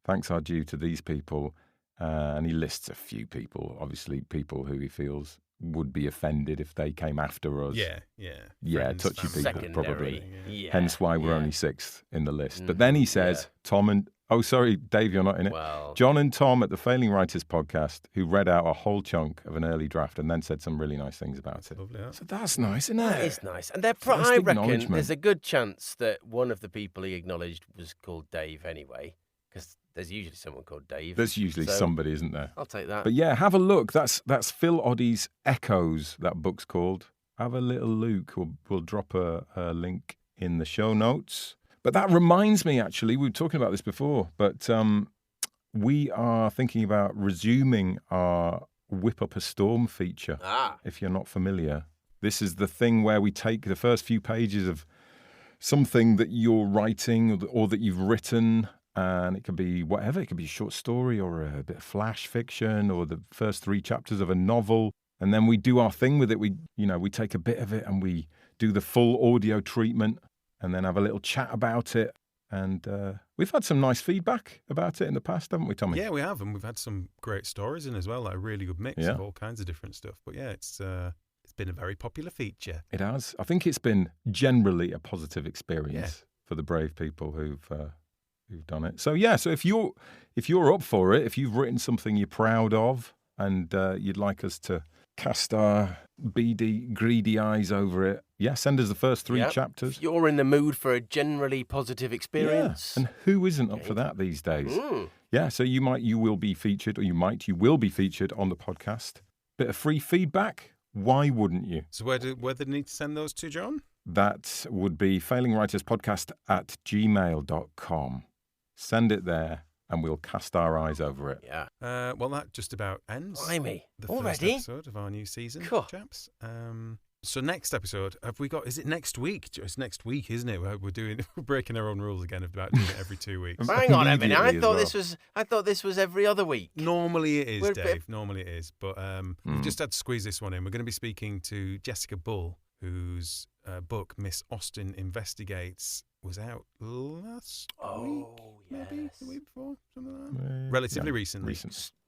Thanks are due to these people. And he lists a few people, obviously people who he feels would be offended if they came after us. Yeah. Yeah, touchy people, Secondary. probably. Yeah. Hence why we're only 6th in the list. But then he says, Tom and... Oh, sorry, Dave, you're not in it. Well, John and Tom at the Failing Writers podcast, who read out a whole chunk of an early draft and then said some really nice things about it. Lovely, So that's nice, isn't it? that is nice. And I First reckon acknowledgement. there's a good chance that one of the people he acknowledged was called Dave anyway, because there's usually someone called Dave. There's usually somebody, isn't there? I'll take that. But yeah, have a look. That's Phil Oddy's Echoes, that book's called. Have a little look. We'll drop a link in the show notes. But that reminds me, actually, we were talking about this before, but we are thinking about resuming our Whip Up a Storm feature. If you're not familiar. This is the thing where we take the first few pages of something that you're writing or that you've written, and it could be whatever. It could be a short story or a bit of flash fiction or the first 3 chapters of a novel. And then we do our thing with it. We take a bit of it and we do the full audio treatment and then have a little chat about it. And we've had some nice feedback about it in the past, haven't we, Tommy? Yeah, we have. And we've had some great stories in as well, like a really good mix of all kinds of different stuff. But yeah, it's been a very popular feature. It has. I think it's been generally a positive experience for the brave people who've done it. So yeah, so if you're up for it, if you've written something you're proud of and you'd like us to cast our beady, greedy eyes over it, send us the first 3 chapters. If you're in the mood for a generally positive experience. And who isn't up for that these days? Yeah, so you will be featured on the podcast. Bit of free feedback. Why wouldn't you? So where do they need to send those to, John? That would be failingwriterspodcast@gmail.com. Send it there and we'll cast our eyes over it. Yeah. Well, that just about ends the first episode of our new season, chaps. So next episode, have we got? Is it next week? It's next week, isn't it? We're breaking our own rules again about doing it every 2 weeks. Hang on a minute. I thought this was every other week. Normally it is, Dave. Normally it is, but we've just had to squeeze this one in. We're going to be speaking to Jessica Bull, whose book Miss Austen Investigates was out last week, maybe the week before, something like that. Relatively recently.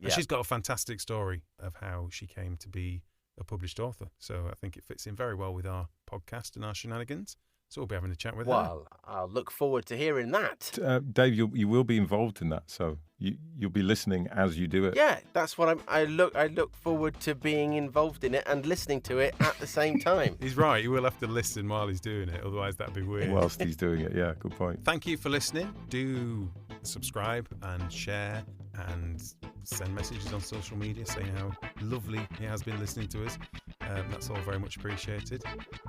And she's got a fantastic story of how she came to be a published author. So I think it fits in very well with our podcast and our shenanigans. So we'll be having a chat with her. Well, I'll look forward to hearing that. Dave, you will be involved in that, so you'll be listening as you do it. Yeah, that's what I look forward to being involved in it and listening to it at the same time. He's right. You will have to listen while he's doing it, otherwise that'd be weird. Whilst he's doing it, yeah, good point. Thank you for listening. Do subscribe and share and send messages on social media saying how lovely he has been listening to us. That's all very much appreciated.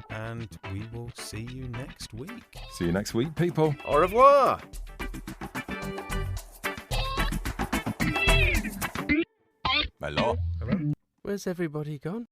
And we will see you next week. See you next week, people. Au revoir. Hello. Where's everybody gone?